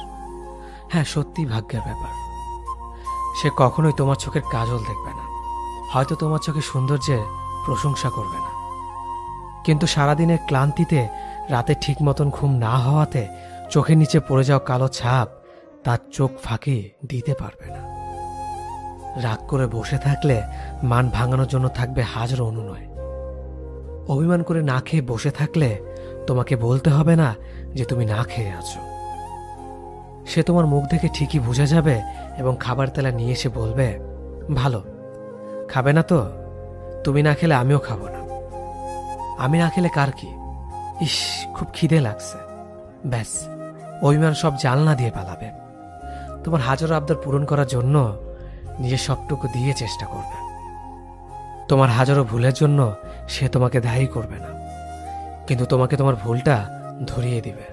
হ্যাঁ, সত্যি ভাগ্যের ব্যাপার। সে কখনোই তোমার চোখের কাজল দেখবে না, হয়তো তোমার চোখে সৌন্দর্যের প্রশংসা করবে না, কিন্তু সারাদিনের ক্লান্তিতে রাতে ঠিক মতন ঘুম না হওয়াতে চোখের নিচে পড়ে যাওয়া কালো ছাপ তার চোখ ফাঁকি দিতে পারবে না। রাগ করে বসে থাকলে মান ভাঙানোর জন্য থাকবে হাজারো অনুনয়। অভিমান করে না খেয়ে বসে থাকলে তোমাকে বলতে হবে না যে তুমি না খেয়ে আছো। সে তোমার মুখ দেখে ঠিকই বুঝে যাবে এবং খাবার তেলা নিয়ে এসে বলবে, ভালো খাবে না তো? তুমি না খেলে আমিও খাবো না। আমি না খেলে কার কি? ইস, খুব খিদে লাগছে। ব্যাস, অভিমান সব জানলা দিয়ে পালাবে। তোমার হাজারো আবদার পূরণ করার জন্য নিজের সবটুকু দিয়ে চেষ্টা করবে। তোমার হাজারো ভুলের জন্য সে তোমাকে দায়ী করবে না, কিন্তু তোমাকে তোমার ভুলটা ধরিয়ে দিবে।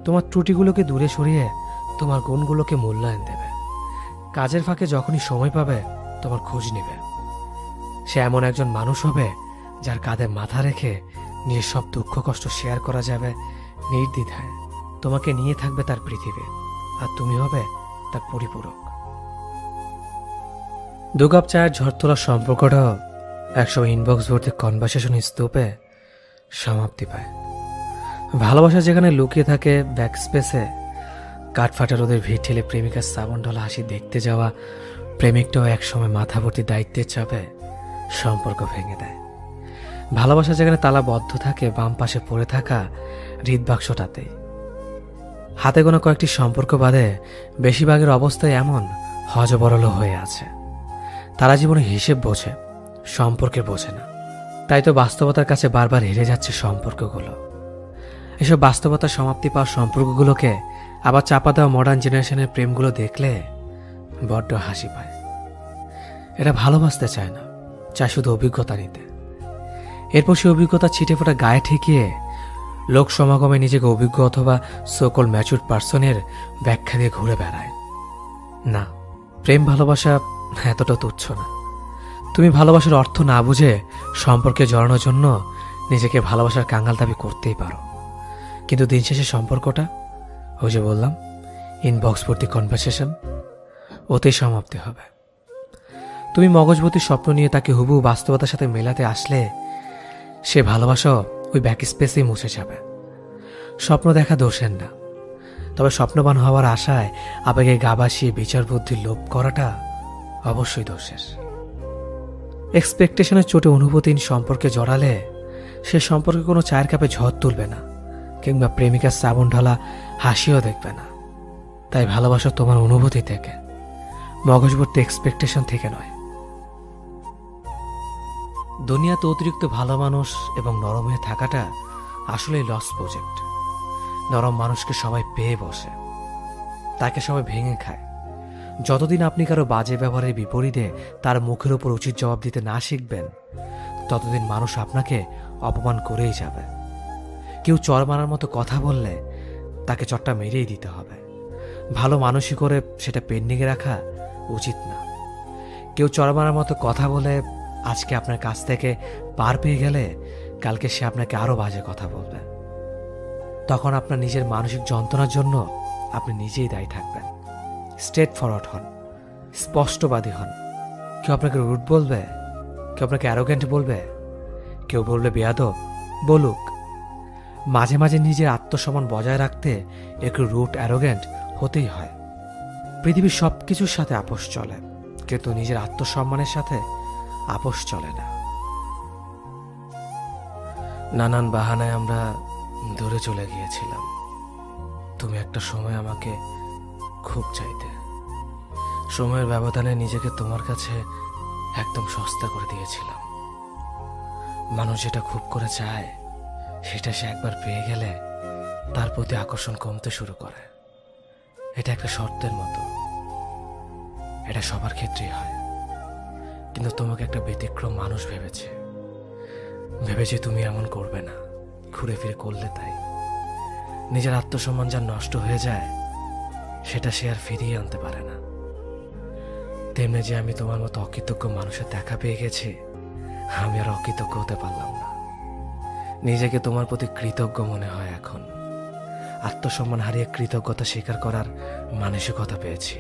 তোমার ত্রুটিগুলোকে দূরে সরিয়ে তোমার গুণগুলোকে মূল্যায়ন দেবে। কাজের ফাঁকে যখনই সময় পাবে তোমার খোঁজ নেবে। সে এমন একজন মানুষ হবে যার কাঁধে মাথা রেখে নিজের সব দুঃখ কষ্ট শেয়ার করা যাবে নির্দ্বিধায়। তোমাকে নিয়ে থাকবে তার পৃথিবী, আর তুমি হবে তার পরিপূরক। 2 কাপ চায়ের ঝড় তোলার সম্পর্কটাও একসময় ইনবক্স ভর্তি কনভারসেশন স্তূপে সমাপ্তি পায়। ভালোবাসা যেখানে লুকিয়ে থাকে ব্যাক স্পেসে, কাঠফাটা রোদের ভিড় ঠেলে প্রেমিকার শ্রাবণ ঢলা হাসি দেখতে যাওয়া প্রেমিকটাও একসময় মাথা ভর্তি দায়িত্বের চাপে সম্পর্ক ভেঙে দেয়। ভালোবাসা যেখানে তালাবদ্ধ থাকে বাম পাশে পড়ে থাকা হৃদবাক্সটাতেই। হাতে গোনা কয়েকটি সম্পর্ক বাদে বেশিরভাগের অবস্থায় এমন হজবরল হয়ে আছে। তারা জীবনে হিসেব বোঝে, সম্পর্কের বোঝে না। তাই তো বাস্তবতার কাছে বারবার হেরে যাচ্ছে সম্পর্কগুলো। এসব বাস্তবতার সমাপ্তি পাওয়া সম্পর্কগুলোকে আবার চাপা দেওয়া মডার্ন জেনারেশনের প্রেমগুলো দেখলে বড্ড হাসি পায়। এরা ভালোবাসতে চায় না, চায় শুধু অভিজ্ঞতা নিতে। এরপর সে অভিজ্ঞতা ছিটে ফোটা গায়ে ঠেকিয়ে লোক সমাগমে নিজেকে অভিজ্ঞ অথবা সকল ম্যাচুর পার্সনের ব্যাখ্যা দিয়ে ঘুরে বেড়ায়। না, প্রেম ভালোবাসা এতটা তুচ্ছ না। তুমি ভালোবাসার অর্থ না বুঝে সম্পর্কে জড়ানোর জন্য নিজেকে ভালোবাসার কাঙ্গাল দাবি করতেই পারো, কিন্তু দিন শেষে সম্পর্কটা, ওই যে বললাম ইনবক্স ভর্তি কনভারসেশন, ওতেই সমাপ্তি হবে। তুমি মগজভর্তি স্বপ্ন নিয়ে তাকে হুবহু বাস্তবতার সাথে মেলাতে আসলে সে ভালোবাসা ওই ব্যাক স্পেসেই মুছে যাবে। স্বপ্ন দেখা দোষের না, তবে স্বপ্নবান হওয়ার আশায় আবেগে গা ভাসিয়ে বিচার বুদ্ধি লোপ করাটা অবশ্যই দোষের। এক্সপেকটেশনের চোটে অনুভূতিহীন সম্পর্কে জড়ালে সে সম্পর্কে কোনো চায়ের কাপে ঝড় তুলবে না, কিংবা প্রেমিকার শ্রাবণ ঢালা হাসিও দেখবে না। তাই ভালোবাসা তোমার অনুভূতি থেকে, মগজভর্তি এক্সপেকটেশন থেকে নয়। দুনিয়াতে অতিরিক্ত ভালো মানুষ এবং নরম হয়ে থাকাটা আসলেই লস প্রজেক্ট। নরম মানুষকে সবাই পেয়ে বসে, তাকে সবাই ভেঙে খায়। যতদিন আপনি কারো বাজে ব্যবহারের বিপরীতে তার মুখের ওপর উচিত জবাব দিতে না শিখবেন, ততদিন মানুষ আপনাকে অপমান করেই যাবে। কেউ চড় মারার মতো কথা বললে তাকে চটটা মেরেই দিতে হবে। ভালো মানুষই করে সেটা পেন্ডিংয়ে রাখা উচিত না। কেউ চড় মারার মতো কথা বলে আজকে আপনার কাছ থেকে পার পেয়ে গেলে কালকে সে আপনাকে আরো বাজে কথা বলবে। তখন আপনার নিজের মানসিক যন্ত্রণার জন্য আপনি নিজেই দায়ী থাকবেন। স্ট্রেট ফরওয়ার্ড হন, স্পষ্টবাদী হন। কেউ আপনাকে রুড বলবে, কেউ আপনাকে অ্যারোগেন্ট বলবে, কেউ বলবে বেয়াদব, বলুক। মাঝে মাঝে নিজের আত্মসম্মান বজায় রাখতে একটু রুড অ্যারোগেন্ট হতেই হয়। পৃথিবীর সব কিছুর সাথে আপোষ চলে, কিন্তু নিজের আত্মসম্মানের সাথে আপোষ চলে না। নানান বাহানায় আমরা দূরে চলে গিয়েছিলাম। তুমি একটা সময় আমাকে খুব চাইতে। সময়ের ব্যবধানে নিজেকে তোমার কাছে একদম সস্তা করে দিয়েছিলাম। মানুষ যেটা খুব করে চায় সেটা সে একবার পেয়ে গেলে তার প্রতি আকর্ষণ কমতে শুরু করে। এটা একটা শর্তের মতো, এটা সবার ক্ষেত্রেই হয়। কিন্তু তোমাকে একটা ব্যতিক্রম মানুষ ভেবেছে তুমি এমন করবে না, ঘুরে ফিরে করলে তাই। নিজের আত্মসম্মান যা নষ্ট হয়ে যায় সেটা সে আর ফিরিয়ে আনতে পারে না। তেমনি যে আমি তোমার মতো অকৃতজ্ঞ মানুষের দেখা পেয়ে গেছি, আমি আর অকৃতজ্ঞ হতে পারলাম না। নিজেকে তোমার প্রতি কৃতজ্ঞ মনে হয় এখন। আত্মসম্মান হারিয়ে কৃতজ্ঞতা স্বীকার করার মানসিকতা পেয়েছি।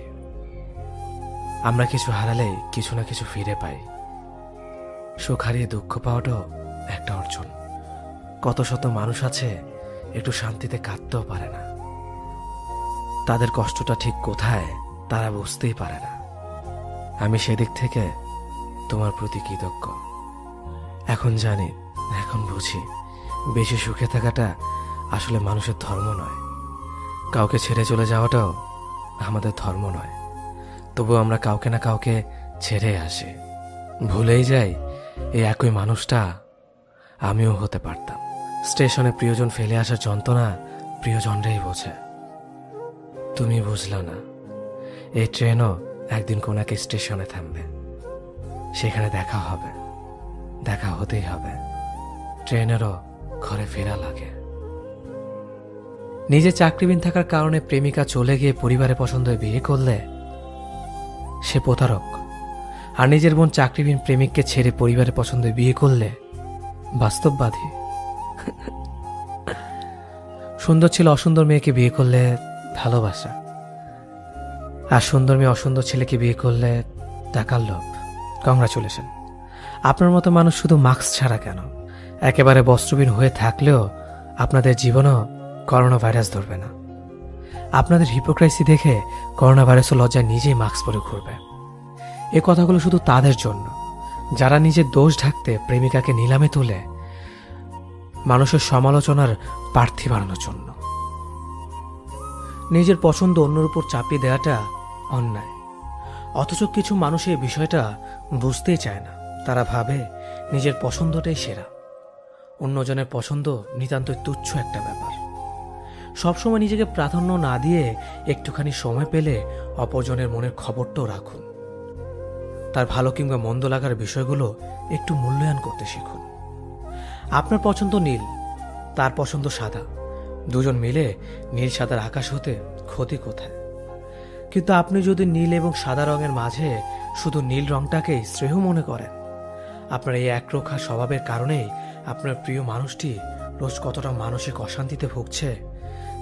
আমরা কিছু হারালেই কিছু না কিছু ফিরে পাই। সুখ হারিয়ে দুঃখ পাওয়াটাও একটা অর্জন। কত শত মানুষ আছে একটু শান্তিতে কাঁদতেও পারে না। তাদের কষ্টটা ঠিক কোথায় তারা বুঝতেই পারে না। আমি সেদিক থেকে তোমার প্রতি কৃতজ্ঞ। এখন জানি, এখন বুঝি, বেশি সুখে থাকাটা আসলে মানুষের ধর্ম নয়। কাউকে ছেড়ে চলে যাওয়াটাও আমাদের ধর্ম নয়। তবু আমরা কাউকে না কাউকে ছেড়ে আসি। ভুলেই যাই এই একই মানুষটা আমিও হতে পারতাম। স্টেশনে প্রিয়জন ফেলে আসার যন্ত্রণা প্রিয়জনরাই বোঝে। তুমি বুঝলা না, এই ট্রেনও একদিন কোন এক স্টেশনে থামবে। সেখানে দেখা হবে, দেখা হতেই হবে। ট্রেনেরও ঘরে ফেরা লাগে। নিজে চাকরিবিহীন থাকার কারণে প্রেমিকা চলে গিয়ে পরিবারের পছন্দে বিয়ে করলে সে প্রতারক। আর নিজের বোন চাকরিবিহীন প্রেমিককে ছেড়ে পরিবারের পছন্দে বিয়ে করলে বাস্তববাদী। সুন্দর ছেলে অসুন্দর মেয়েকে বিয়ে করলে ভালোবাসা, আর সুন্দর মেয়ে অসুন্দর ছেলেকে বিয়ে করলে টাকার লোভ। কংগ্রাচুলেশন, আপনার মতো মানুষ শুধু মাস্ক ছাড়া কেন, একেবারে বস্ত্রবিহীন হয়ে থাকলেও আপনাদের জীবনও করোনা ভাইরাস ধরবে না। আপনাদের হিপোক্রেসি দেখে করোনা ভাইরাসও লজ্জায় নিজেই মাস্ক পরে ঘুরবে। এ কথাগুলো শুধু তাদের জন্য যারা নিজের দোষ ঢাকতে প্রেমিকাকে নিলামে তুলে মানুষের সমালোচনার প্রার্থী বানানোর জন্য। নিজের পছন্দ অন্যের উপর চাপিয়ে দেওয়াটা অন্যায়। অথচ কিছু মানুষ এই বিষয়টা বুঝতেই চায় না। তারা ভাবে নিজের পছন্দটাই সেরা, অন্যজনের পছন্দ নিতান্তই তুচ্ছ একটা ব্যাপার। সবসময় নিজেকে প্রাধান্য না দিয়ে একটুখানি সময় পেলে অপরজনের মনের খবরটাও রাখুন। তার ভালো কিংবা মন্দ লাগার বিষয়গুলো একটু মূল্যায়ন করতে শিখুন। আপনার পছন্দ নীল, তার পছন্দ সাদা। দুজন মিলে নীল সাদার আকাশ হতে ক্ষতি কোথায়? কিন্তু আপনি যদি নীল এবং সাদা রঙের মাঝে শুধু নীল রংটাকেই শ্রেয় মনে করেন, আপনার এই একরোখা স্বভাবের কারণেই আপনার প্রিয় মানুষটি রোজ কতটা মানসিক অশান্তিতে ভুগছে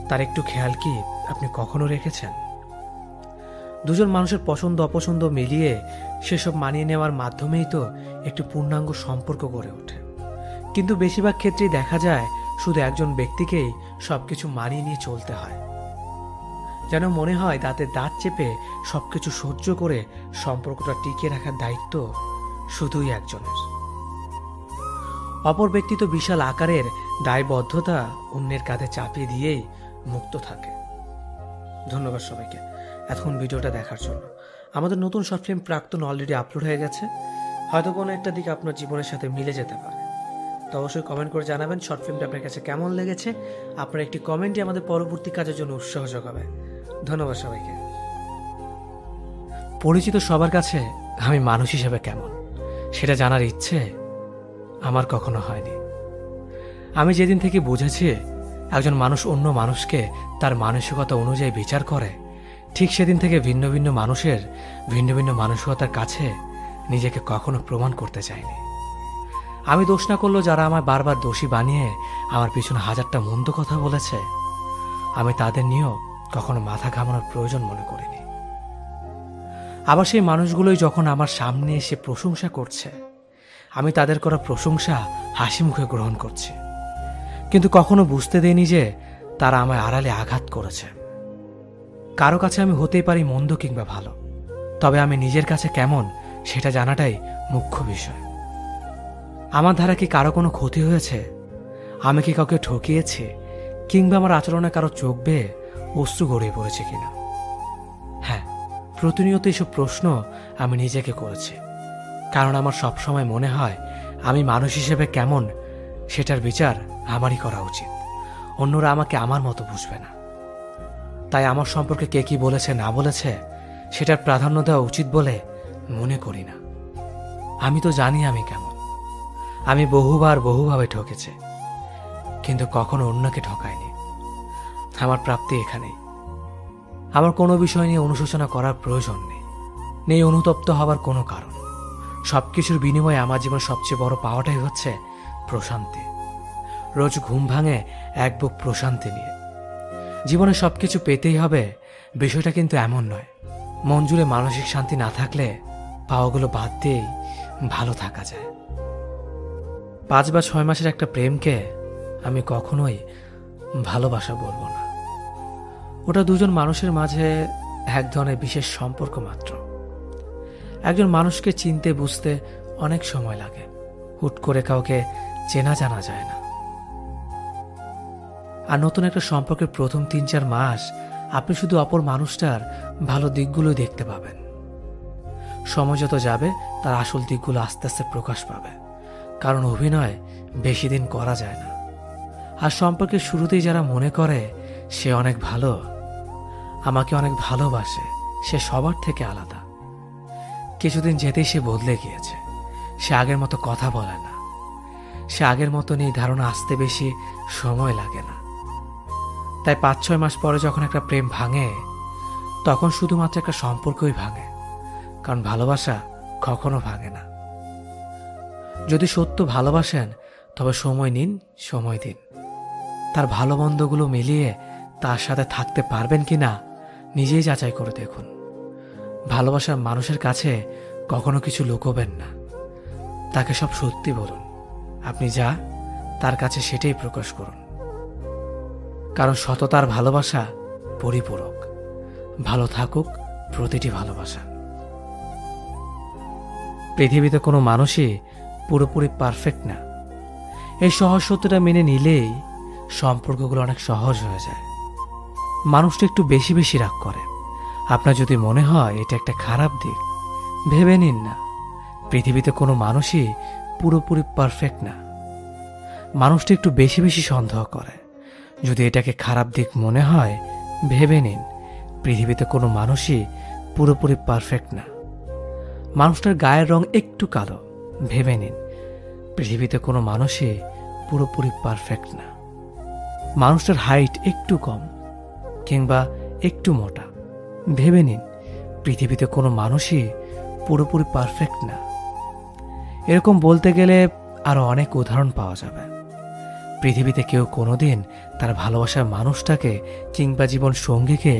তার একটু খেয়াল কি আপনি কখনো রেখেছেন? দুজন মানুষের পছন্দ অপছন্দ মিলিয়ে সেসব মানিয়ে নেওয়ার মাধ্যমেই তো একটি পূর্ণাঙ্গ সম্পর্ক গড়ে ওঠে। কিন্তু বেশিরভাগ ক্ষেত্রেই দেখা যায় শুধু একজন ব্যক্তিকেই সবকিছু মানিয়ে নিয়ে চলতে হয়। যেন মনে হয় দাঁতে দাঁত চেপে সবকিছু সহ্য করে সম্পর্কটা টিকিয়ে রাখার দায়িত্ব শুধুই একজনের। অপর ব্যক্তি তো বিশাল আকারের দায়বদ্ধতা অন্যের কাঁধে চাপিয়ে দিয়েই মুক্ত থাকে। ধন্যবাদ সবাইকে এতক্ষণ ভিডিওটা দেখার জন্য। আমাদের নতুন শর্ট ফিল্ম প্রাক্তন অলরেডি আপলোড হয়ে গেছে। হয়তো কোনো একটা দিক আপনার জীবনের সাথে মিলে যেতে পারে। তো অবশ্যই কমেন্ট করে জানাবেন শর্ট ফিল্মটা আপনার কাছে কেমন লেগেছে। আপনার একটি কমেন্টই আমাদের পরবর্তী কাজের জন্য উৎসাহ যোগাবে। ধন্যবাদ সবাইকে। পরিচিত সবার কাছে আমি মানুষ হিসেবে কেমন সেটা জানার ইচ্ছে আমার কখনো হয়নি। আমি যেদিন থেকে বুঝেছি একজন মানুষ অন্য মানুষকে তার মানসিকতা অনুযায়ী বিচার করে, ঠিক সেদিন থেকে ভিন্ন ভিন্ন মানুষের ভিন্ন ভিন্ন মানসিকতার কাছে নিজেকে কখনো প্রমাণ করতে চাইনি। আমি দোষ না করলেও যারা আমার বারবার দোষী বানিয়ে আমার পিছনে হাজারটা মন্দ কথা বলেছে, আমি তাদের নিয়েও কখনো মাথা ঘামানোর প্রয়োজন মনে করিনি। আবার সেই মানুষগুলোই যখন আমার সামনে এসে প্রশংসা করছে, আমি তাদের করা প্রশংসা হাসি মুখে গ্রহণ করছি। কিন্তু কখনো বুঝতে দেইনি যে তারা আমায় আড়ালে আঘাত করেছে। কারো কাছে আমি হতেই পারি মন্দ কিংবা ভালো, তবে আমি নিজের কাছে কেমন সেটা জানাটাই মুখ্য বিষয়। আমার দ্বারা কি কারো কোনো ক্ষতি হয়েছে? আমি কি কাউকে ঠকিয়েছি? কিংবা আমার আচরণে কারো চোখ বেয়ে অশ্রু গড়িয়ে পড়েছে কিনা? হ্যাঁ, প্রতিনিয়ত এসব প্রশ্ন আমি নিজেকে করেছি। কারণ আমার সবসময় মনে হয় আমি মানুষ হিসেবে কেমন সেটার বিচার আমারই করা উচিত। অন্যরা আমাকে আমার মতো বুঝবে না। তাই আমার সম্পর্কে কে কি বলেছে না বলেছে সেটার প্রাধান্য দেওয়া উচিত বলে মনে করি না। আমি তো জানি আমি কেমন। আমি বহুভাবে ঠকেছি, কিন্তু কখনো অন্যকে ঠকাইনি। আমার প্রাপ্তি এখানেই। আমার কোনো বিষয় নিয়ে অনুশোচনা করার প্রয়োজন নেই অনুতপ্ত হবার কোনো কারণ। সবকিছুর বিনিময়ে আমার জীবনের সবচেয়ে বড় পাওয়াটাই হচ্ছে প্রশান্তি। রোজ ঘুম ভাঙে এক বুক প্রশান্তি নিয়ে। জীবনে সবকিছু পেতেই হবে বিষয়টা কিন্তু এমন নয়। মন জুড়ে মানসিক শান্তি না থাকলে পাওয়াগুলো বাদ দিয়েই ভালো থাকা যায়। 5 বা 6 মাসের একটা প্রেমকে আমি কখনোই ভালোবাসা বলবো না। ওটা দুজন মানুষের মাঝে এক ধরনের বিশেষ সম্পর্ক মাত্র। একজন মানুষকে চিনতে বুঝতে অনেক সময় লাগে। হুট করে কাউকে চেনা জানা যায় না। আর নতুন একটা সম্পর্কের প্রথম 3-4 মাস আপনি শুধু অপর মানুষটার ভালো দিকগুলো দেখতে পাবেন। সময় যত যাবে তার আসল দিকগুলো আস্তে আস্তে প্রকাশ পাবে, কারণ অভিনয় বেশি দিন করা যায় না। আর সম্পর্কের শুরুতেই যারা মনে করে সে অনেক ভালো, আমাকে অনেক ভালোবাসে, সে সবার থেকে আলাদা, কিছুদিন যেতেই সে বদলে গিয়েছে। সে আগের মতো কথা বলে না, সে আগের মতো নেই, ধারণা আসতে বেশি সময় লাগে না। তাই 5-6 মাস পরে যখন একটা প্রেম ভাঙে, তখন শুধুমাত্র একটা সম্পর্কই ভাঙে, কারণ ভালোবাসা কখনো ভাঙে না। যদি সত্য ভালোবাসেন তবে সময় নিন, সময় দিন। তার ভালো মন্দগুলো মিলিয়ে তার সাথে থাকতে পারবেন কিনা নিজেই যাচাই করে দেখুন। ভালোবাসার মানুষের কাছে কখনো কিছু লুকোবেন না, তাকে সব সত্যি বলুন। আপনি যা তার কাছে সেটাই প্রকাশ করুন, কারণ সততার ভালোবাসা পরিপূরক। ভালো থাকুক প্রতিটি ভালোবাসা। পৃথিবীতে কোনো মানুষই পুরোপুরি পারফেক্ট না। এই সহজ সত্যটা মেনে নিলেই সম্পর্কগুলো অনেক সহজ হয়ে যায়। মানুষটা একটু বেশি বেশি রাগ করে। আপনার যদি মনে হয় এটা একটা খারাপ দিক, ভেবে নিন না, পৃথিবীতে কোনো মানুষই পুরোপুরি পারফেক্ট না। মানুষটা একটু বেশি বেশি সন্দেহ করে। যদি এটাকে খারাপ দিক মনে হয়, ভেবে নিন, পৃথিবীতে কোনো মানুষই পুরোপুরি পারফেক্ট না। মানুষটার গায়ের রং একটু কালো, ভেবে নিন, পৃথিবীতে কোনো মানুষই পুরোপুরি পারফেক্ট না। মানুষটার হাইট একটু কম কিংবা একটু মোটা, ভেবে নিন, পৃথিবীতে কোনো মানুষই পুরোপুরি পারফেক্ট না। এরকম বলতে গেলে আরো অনেক উদাহরণ পাওয়া যাবে। পৃথিবীতে কেউ কোনোদিন তার ভালোবাসার মানুষটাকে কিংবা জীবন সঙ্গীকে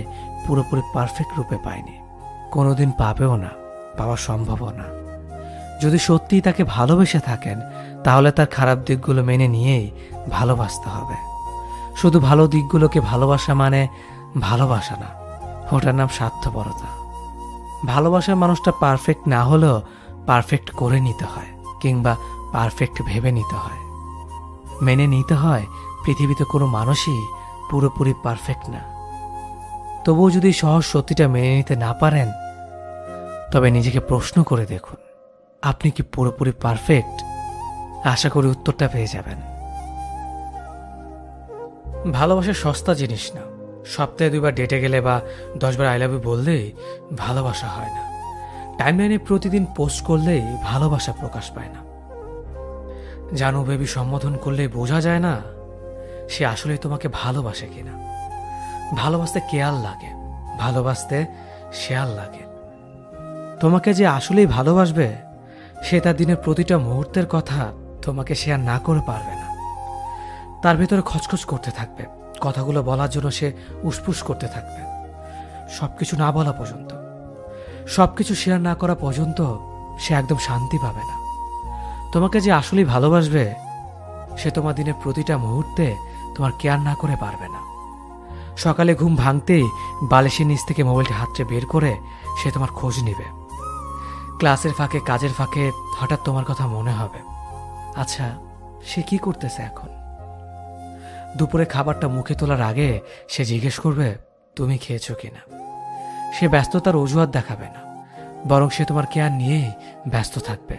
পুরোপুরি পারফেক্ট রূপে পায়নি, কোনোদিন পাবেও না, পাওয়া সম্ভবও না। যদি সত্যিই তাকে ভালোবেসে থাকেন, তাহলে তার খারাপ দিকগুলো মেনে নিয়েই ভালোবাসতে হবে। শুধু ভালো দিকগুলোকে ভালোবাসা মানে ভালোবাসা না, ওটার নাম স্বার্থপরতা। ভালোবাসার মানুষটা পারফেক্ট না হলেও পারফেক্ট করে নিতে হয়, কিংবা পারফেক্ট ভেবে নিতে হয়। মেনে নিতে হয় পৃথিবীতে কোনো মানুষই পুরোপুরি পারফেক্ট না। তবুও যদি সহজ সত্যিটা মেনে নিতে না পারেন, তবে নিজেকে প্রশ্ন করে দেখুন, আপনি কি পুরোপুরি পারফেক্ট? আশা করি উত্তরটা পেয়ে যাবেন। ভালোবাসা সস্তা জিনিস না। সপ্তাহে 2 বার ডেটে গেলে বা 10 বার আই লাভ ইউ বললেই ভালোবাসা হয় না। টাইমলাইনে প্রতিদিন পোস্ট করলেই ভালোবাসা প্রকাশ পায় না। জানো বেবি সম্বোধন করলে বোঝা যায় না সে আসলে তোমাকে ভালোবাসে কিনা। ভালোবাসতে কেয়ার লাগে, ভালোবাসতে শেয়ার লাগে। তোমাকে যে আসলেই ভালোবাসবে সে তার দিনের প্রতিটা মুহূর্তের কথা তোমাকে শেয়ার না করে পারবে না। তার ভেতরে খচখচ করতে থাকবে, কথাগুলো বলার জন্য সে উসপুস করতে থাকবে, সবকিছু না বলা পর্যন্ত, সবকিছু শেয়ার না করা পর্যন্ত সে একদম শান্তি পাবে না। তোমাকে যে আসলেই ভালোবাসবে সে তোমার দিনের প্রতিটা মুহূর্তে তোমার কেয়ার না করে পারবে না। সকালে ঘুম ভাঙতেই বালিশের নিচ থেকে মোবাইলটা হাতড়ে বের করে সে তোমার খোঁজ নিবে। ক্লাসের ফাঁকে, কাজের ফাঁকে হঠাৎ তোমার কথা মনে হবে, আচ্ছা সে কি করতেছে এখন। দুপুরে খাবারটা মুখে তোলার আগে সে জিজ্ঞেস করবে তুমি খেয়েছো কিনা। সে ব্যস্ততার অজুহাত দেখাবে না, বরং সে তোমার কেয়ার নিয়েই ব্যস্ত থাকবে।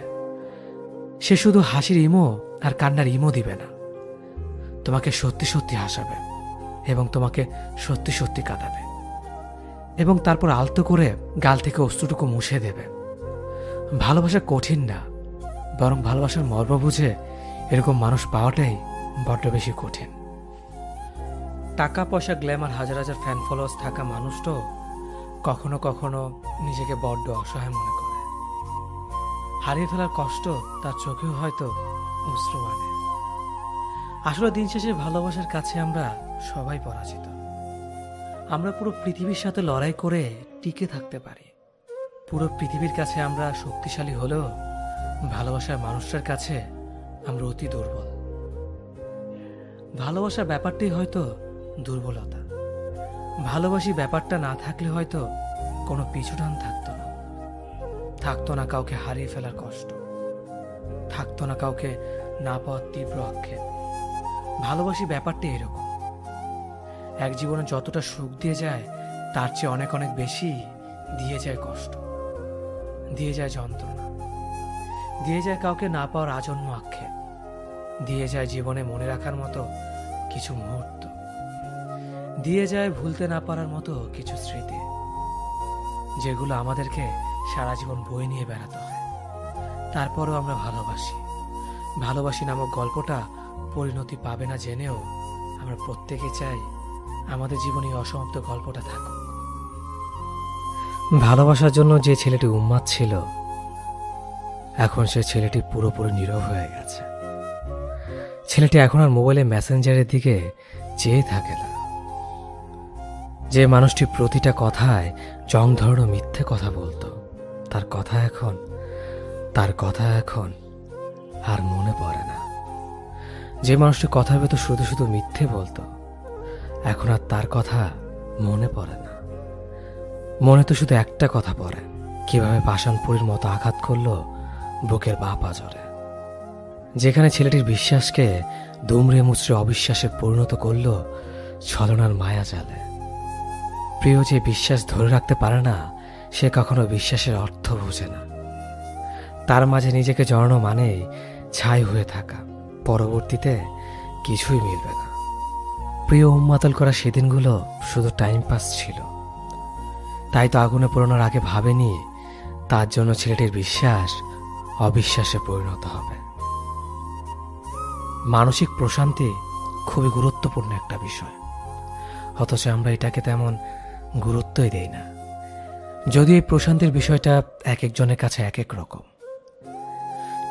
সে শুধু হাসির ইমো আর কান্নার ইমো দিবে না, তোমাকে সত্যি সত্যি হাসাবে এবং তোমাকে সত্যি সত্যি কাঁদাবে, এবং তারপর আলতো করে গাল থেকে অশ্রুটুকু মুছে দেবে। ভালোবাসা কঠিন না, বরং ভালোবাসার মর্ম বুঝে এরকম মানুষ পাওয়াটাই বড্ড বেশি কঠিন। টাকা পয়সা, গ্ল্যামার, হাজার হাজার ফ্যান ফলোয়ার্স থাকা মানুষটাও কখনো কখনো নিজেকে বড্ড অসহায় মনে করে। হারিয়ে ফেলার কষ্ট তার চোখেও হয়তো অশ্রু আনে। আসলে দিন শেষে ভালোবাসার কাছে আমরা সবাই পরাজিত। আমরা পুরো পৃথিবীর সাথে লড়াই করে টিকে থাকতে পারি। পুরো পৃথিবীর কাছে আমরা শক্তিশালী হলেও ভালোবাসার মানুষটার কাছে আমরা অতি দুর্বল। ভালোবাসার ব্যাপারটাই হয়তো দুর্বলতা। ভালোবাসি ব্যাপারটা না থাকলে হয়তো কোনো পিছুটান থাকতো না। থাকতো না কাউকে হারিয়ে ফেলার কষ্ট, থাকতো না কাউকে না পাওয়ার তীব্র আক্ষেপ। ভালোবাসি ব্যাপারটা এরকম, এক জীবনে যতটা সুখ দিয়ে যায় তার চেয়ে অনেক অনেক বেশি দিয়ে যায় কষ্ট, দিয়ে যায় যন্ত্রণা, দিয়ে যায় কাউকে না পাওয়ার আজন্ম আক্ষেপ, দিয়ে যায় জীবনে মনে রাখার মতো কিছু মুহূর্ত, দিয়ে যায় ভুলতে না পারার মতো কিছু স্মৃতি, যেগুলো আমাদেরকে সারা জীবন বয়ে নিয়ে বেড়াতে হয়। তারপরেও আমরা ভালোবাসি। ভালোবাসি নামক গল্পটা পরিণতি পাবে না জেনেও আমরা প্রত্যেকে চাই আমাদের জীবনে এই অসমাপ্ত গল্পটা থাকুক। ভালোবাসার জন্য যে ছেলেটি উন্মাদ ছিল, এখন সে ছেলেটি পুরোপুরি নীরব হয়ে গেছে। ছেলেটি এখন আর মোবাইলে মেসেঞ্জারের দিকে চেয়ে থাকে না। যে মানুষটি প্রতিটা কথায় জং ধরানো মিথ্যে কথা বলতো, তার কথা এখন আর মনে পড়ে না। যে মানুষটি কথা ভেতো শুধু শুধু মিথ্যে বলতো, এখন আর তার কথা মনে পড়ে না। মনে তো শুধু একটা কথা পড়ে, কিভাবে পাষাণপুরীর মতো আঘাত করলো বুকের বাঁ পাঁজরে। যেখানে ছেলেটির বিশ্বাসকে দুমড়ে মুচড়ে অবিশ্বাসে পরিণত করলো ছলনার মায়া জালে। প্রিয় যে বিশ্বাস ধরে রাখতে পারে না, সে কখনো বিশ্বাসের অর্থ বোঝে না। তার মাঝে নিজেকে জড়ানো মানে ছাই হয়ে থাকা, পরবর্তীতে কিছুই মিলবে না। প্রিয় উন্মাতাল করা সেদিনগুলো শুধু টাইম পাস ছিল। তাই তো আগুনে পোড়ানোর আগে ভাবেনি তার জন্য ছেলেটির বিশ্বাস অবিশ্বাসে পরিণত হবে। মানসিক প্রশান্তি খুবই গুরুত্বপূর্ণ একটা বিষয়, অথচ আমরা এটাকে তেমন গুরুত্বই দেই না। যদিও এই প্রশান্তির বিষয়টা এক একজনের কাছে এক এক রকম।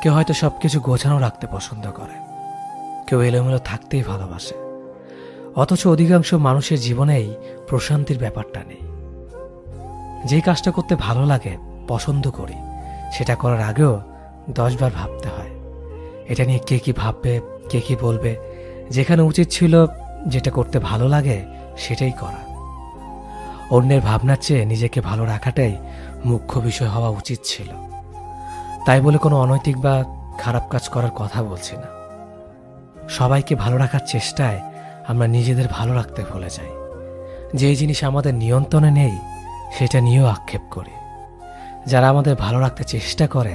কেউ হয়তো সবকিছু গোছানো রাখতে পছন্দ করে, কেউ এলোমেলো থাকতেই ভালোবাসে, অথচ অধিকাংশ মানুষের জীবনেই প্রশান্তির ব্যাপারটা নেই। যে কাজটা করতে ভালো লাগে, পছন্দ করি, সেটা করার আগেও 10 বার ভাবতে হয় এটা নিয়ে কে কি ভাববে, কে কি বলবে। যেখানে উচিত ছিল যেটা করতে ভালো লাগে সেটাই করা। অন্যের ভাবনার চেয়ে নিজেকে ভালো রাখাটাই মুখ্য বিষয় হওয়া উচিত ছিল। তাই বলে কোনো অনৈতিক বা খারাপ কাজ করার কথা বলছি না। সবাইকে ভালো রাখার চেষ্টায় আমরা নিজেদের ভালো রাখতে ভুলে যাই। যেই জিনিস আমাদের নিয়ন্ত্রণে নেই সেটা নিয়েও আক্ষেপ করি। যারা আমাদের ভালো রাখতে চেষ্টা করে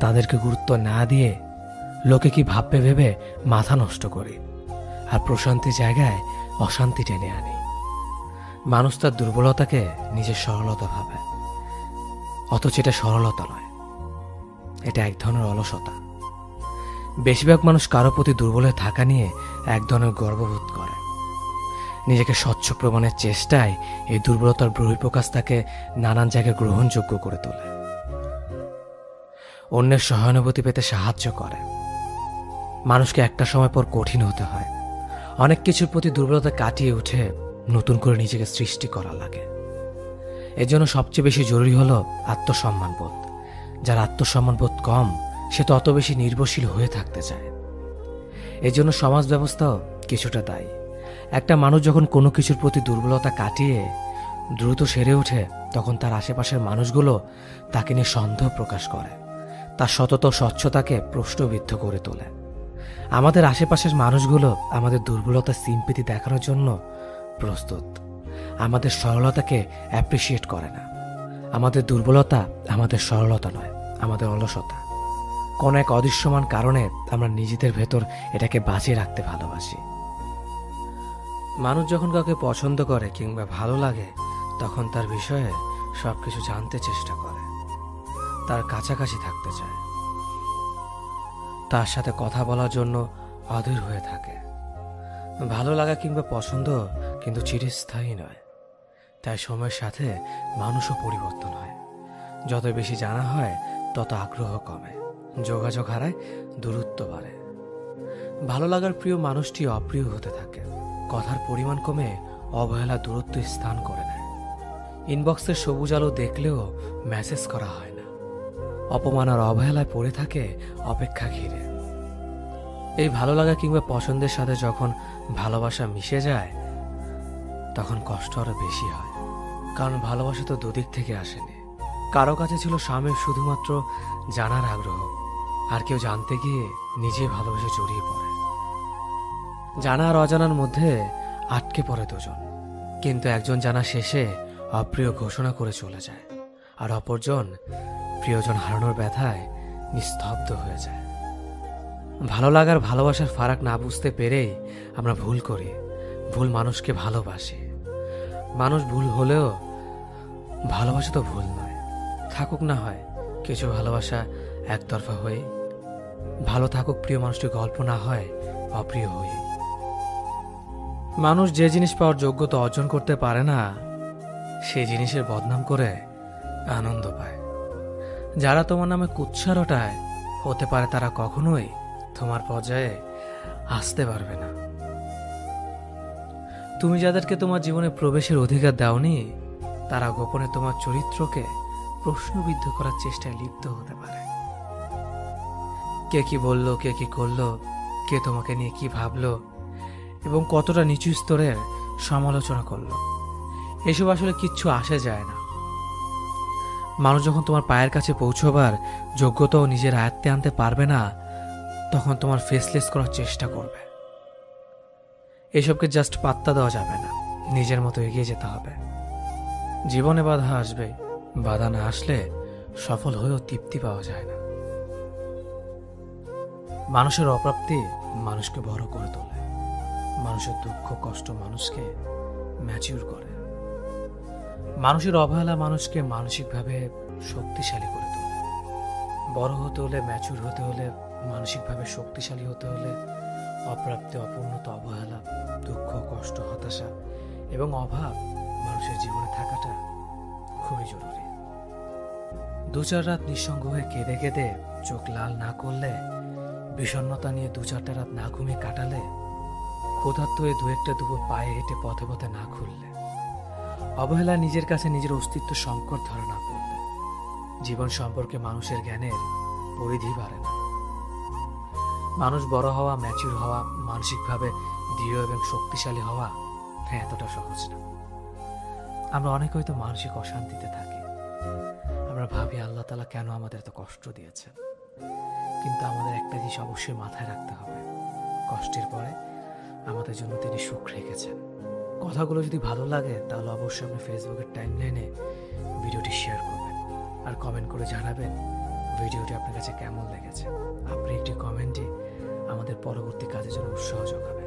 তাদেরকে গুরুত্ব না দিয়ে লোকে কি ভাববে ভেবে মাথা নষ্ট করি, আর প্রশান্তির জায়গায় অশান্তি টেনে আনি। মানুষ তার দুর্বলতাকে নিজের সরলতা ভাবে, অথচ এটা সরলতা নয়, এটা এক ধরনের অলসতা। বেশিরভাগ মানুষ কারো প্রতি দুর্বল হয়ে থাকা নিয়ে এক ধরনের গর্ববোধ করে। নিজেকে স্বচ্ছ প্রমাণের চেষ্টায় এই দুর্বলতার বহিঃপ্রকাশ তাকে নানান জায়গায় গ্রহণযোগ্য করে তোলে। অন্যের সহানুভূতি পেতে সাহায্য করে। মানুষকে একটা সময় পর কঠিন হতে হয়। অনেক কিছুর প্রতি দুর্বলতা কাটিয়ে উঠে নতুন করে নিজেকে সৃষ্টি করা লাগে। এজন্য সবচেয়ে বেশি জরুরি হলো আত্মসম্মানবোধ। যার আত্মসম্মানবোধ কম, সে তত বেশি নির্ভরশীল হয়ে থাকতে চায়। এজন্য সমাজ ব্যবস্থাও কিছুটা দায়ী। একটা মানুষ যখন কোনো কিছুর প্রতি দুর্বলতা কাটিয়ে দ্রুত সেরে ওঠে, তখন তার আশেপাশের মানুষগুলো তাকে নিয়ে সন্দেহ প্রকাশ করে, তার সতত স্বচ্ছতাকে প্রশ্নবিদ্ধ করে তোলে। আমাদের আশেপাশের মানুষগুলো আমাদের দুর্বলতার সিম্পিতি দেখানোর জন্য প্রস্তুত, আমাদের সরলতাকে অ্যাপ্রিসিয়েট করে না। আমাদের দুর্বলতা আমাদের সরলতা নয়, আমাদের অলসতা। কোনো এক অদৃশ্যমান কারণে আমরা নিজেদের ভেতর এটাকে বাঁচিয়ে রাখতে ভালোবাসি। মানুষ যখন কাউকে পছন্দ করে কিংবা ভালো লাগে, তখন তার বিষয়ে সবকিছু জানতে চেষ্টা করে, তার কাছাকাছি থাকতে চায়, তার সাথে কথা বলার জন্য অধীর হয়ে থাকে। ভালো লাগা কিংবা পছন্দ কিন্তু চিরস্থায়ী নয়। তাই সময়ের সাথে মানুষও পরিবর্তন হয়। যত বেশি জানা হয় তত আগ্রহ কমে, যোগাযোগ হারায়, দূরত্ব বাড়ে। ভালো লাগার প্রিয় মানুষটি অপ্রিয় হতে থাকে, কথার পরিমাণ কমে অবহেলা দূরত্ব স্থান করে নেয়। ইনবক্সের সবুজ আলো দেখলেও মেসেজ করা হয় না, অপমান আর অবহেলায় পড়ে থাকে অপেক্ষা ঘিরে। এই ভালো লাগা কিংবা পছন্দের সাথে যখন ভালোবাসা মিশে যায় তখন কষ্ট আরো বেশি হয়, কারণ ভালোবাসা তো দুদিক থেকে আসেনি। কারো কাছে ছিল স্বামীর শুধুমাত্র জানার আগ্রহ, আর কেউ জানতে গিয়ে নিজে ভালোবেসে জড়িয়ে পড়ে। জানা আর অজানার মধ্যে আটকে পড়ে দুজন, কিন্তু একজন জানা শেষে অপ্রিয় ঘোষণা করে চলে যায়, আর অপরজন প্রিয়জন হারানোর ব্যথায় নিস্তব্ধ হয়ে যায়। ভালো লাগার ভালোবাসার ফারাক না বুঝতে পেরেই আমরা ভুল করি, ভুল মানুষকে ভালোবাসি। মানুষ ভুল হলেও ভালোবাসা তো ভুল নয়। থাকুক না হয় কিছু ভালোবাসা একতরফা হয়ে, ভালো থাকুক প্রিয় মানুষটির গল্প না হয় অপ্রিয় হয়ে। মানুষ যে জিনিস পাওয়ার যোগ্যতা অর্জন করতে পারে না সেই জিনিসের বদনাম করে আনন্দ পায়। যারা তোমার নামে কুৎসা রটায় হতে পারে তারা কখনোই তোমার পর্যায়ে আসতে পারবে না। তুমি যাদেরকে তোমার জীবনে প্রবেশের অধিকার দাওনি তারা গোপনে তোমার চরিত্রকে প্রশ্নবিদ্ধ করার চেষ্টায় লিপ্ত হতে পারে। কে কি বলল, কে কি করলো, কে তোমাকে নিয়ে কি ভাবলো এবং কতটা নিচু স্তরের সমালোচনা করলো, এসব আসলে কিচ্ছু আসে যায় না। মানুষ যখন তোমার পায়ের কাছে পৌঁছবার যোগ্যতাও নিজের আয়ত্তে আনতে পারবে না তখন তোমার ফেসলেস করার চেষ্টা করবে। এসবকে জাস্ট পাত্তা দেওয়া যাবে না, নিজের মতো এগিয়ে যেতে হবে। জীবনে বাধা আসবে, বাধা না আসলে সফল হয়েও তৃপ্তি পাওয়া যায় না। মানুষের অপ্রাপ্তি মানুষকে বড় করে তোলে, মানুষের দুঃখ কষ্ট মানুষকে ম্যাচিউর করে। মানুষের অবহেলা মানুষকে মানসিকভাবে শক্তিশালী করে তোলে। বড় হতে হলে, ম্যাচিউর হতে হলে, মানসিকভাবে শক্তিশালী হতে হলে অপ্রাপ্তি, অপূর্ণতা, অবহেলা, দুঃখ কষ্ট হতাশা এবং অভাব মানুষের জীবনে থাকাটা খুবই জরুরি। 2-4 রাত নিঃসঙ্গ হয়ে কেঁদে কেঁদে চোখ লাল না করলে, বিষণ্ণতা নিয়ে 2-4টা রাত না ঘুমিয়ে কাটালে, ক্ষুধার্ত হয়ে 2-একটা দুপুর পায়ে হেঁটে পথে পথে না খুললে, অবহেলা নিজের কাছে নিজের অস্তিত্ব সংকট ধরে না পড়লে, জীবন সম্পর্কে মানুষের জ্ঞানের পরিধি বাড়ে না। মানুষ বড় হওয়া, ম্যাচিউর হওয়া, মানসিকভাবে দৃঢ় এবং শক্তিশালী হওয়া এতটা সহজ না। আমরা অনেক হয়তো মানসিক অশান্তিতে থাকি। আমরা ভাবি আল্লাহ তাআলা কেন আমাদের এত কষ্ট দিয়েছেন, কিন্তু আমাদের একটা জিনিস অবশ্যই মাথায় রাখতে হবে, কষ্টের পরে আমাদের জন্য তিনি সুখ রেখেছেন। কথাগুলো যদি ভালো লাগে তাহলে অবশ্যই আপনি ফেসবুকের টাইমলাইনে ভিডিওটি শেয়ার করবেন আর কমেন্ট করে জানাবেন ভিডিওটি আপনার কাছে কেমন লেগেছে। আপনি একটি কমেন্টে আমাদের পরবর্তী কাজের জন্য উৎসাহ যোগাবে।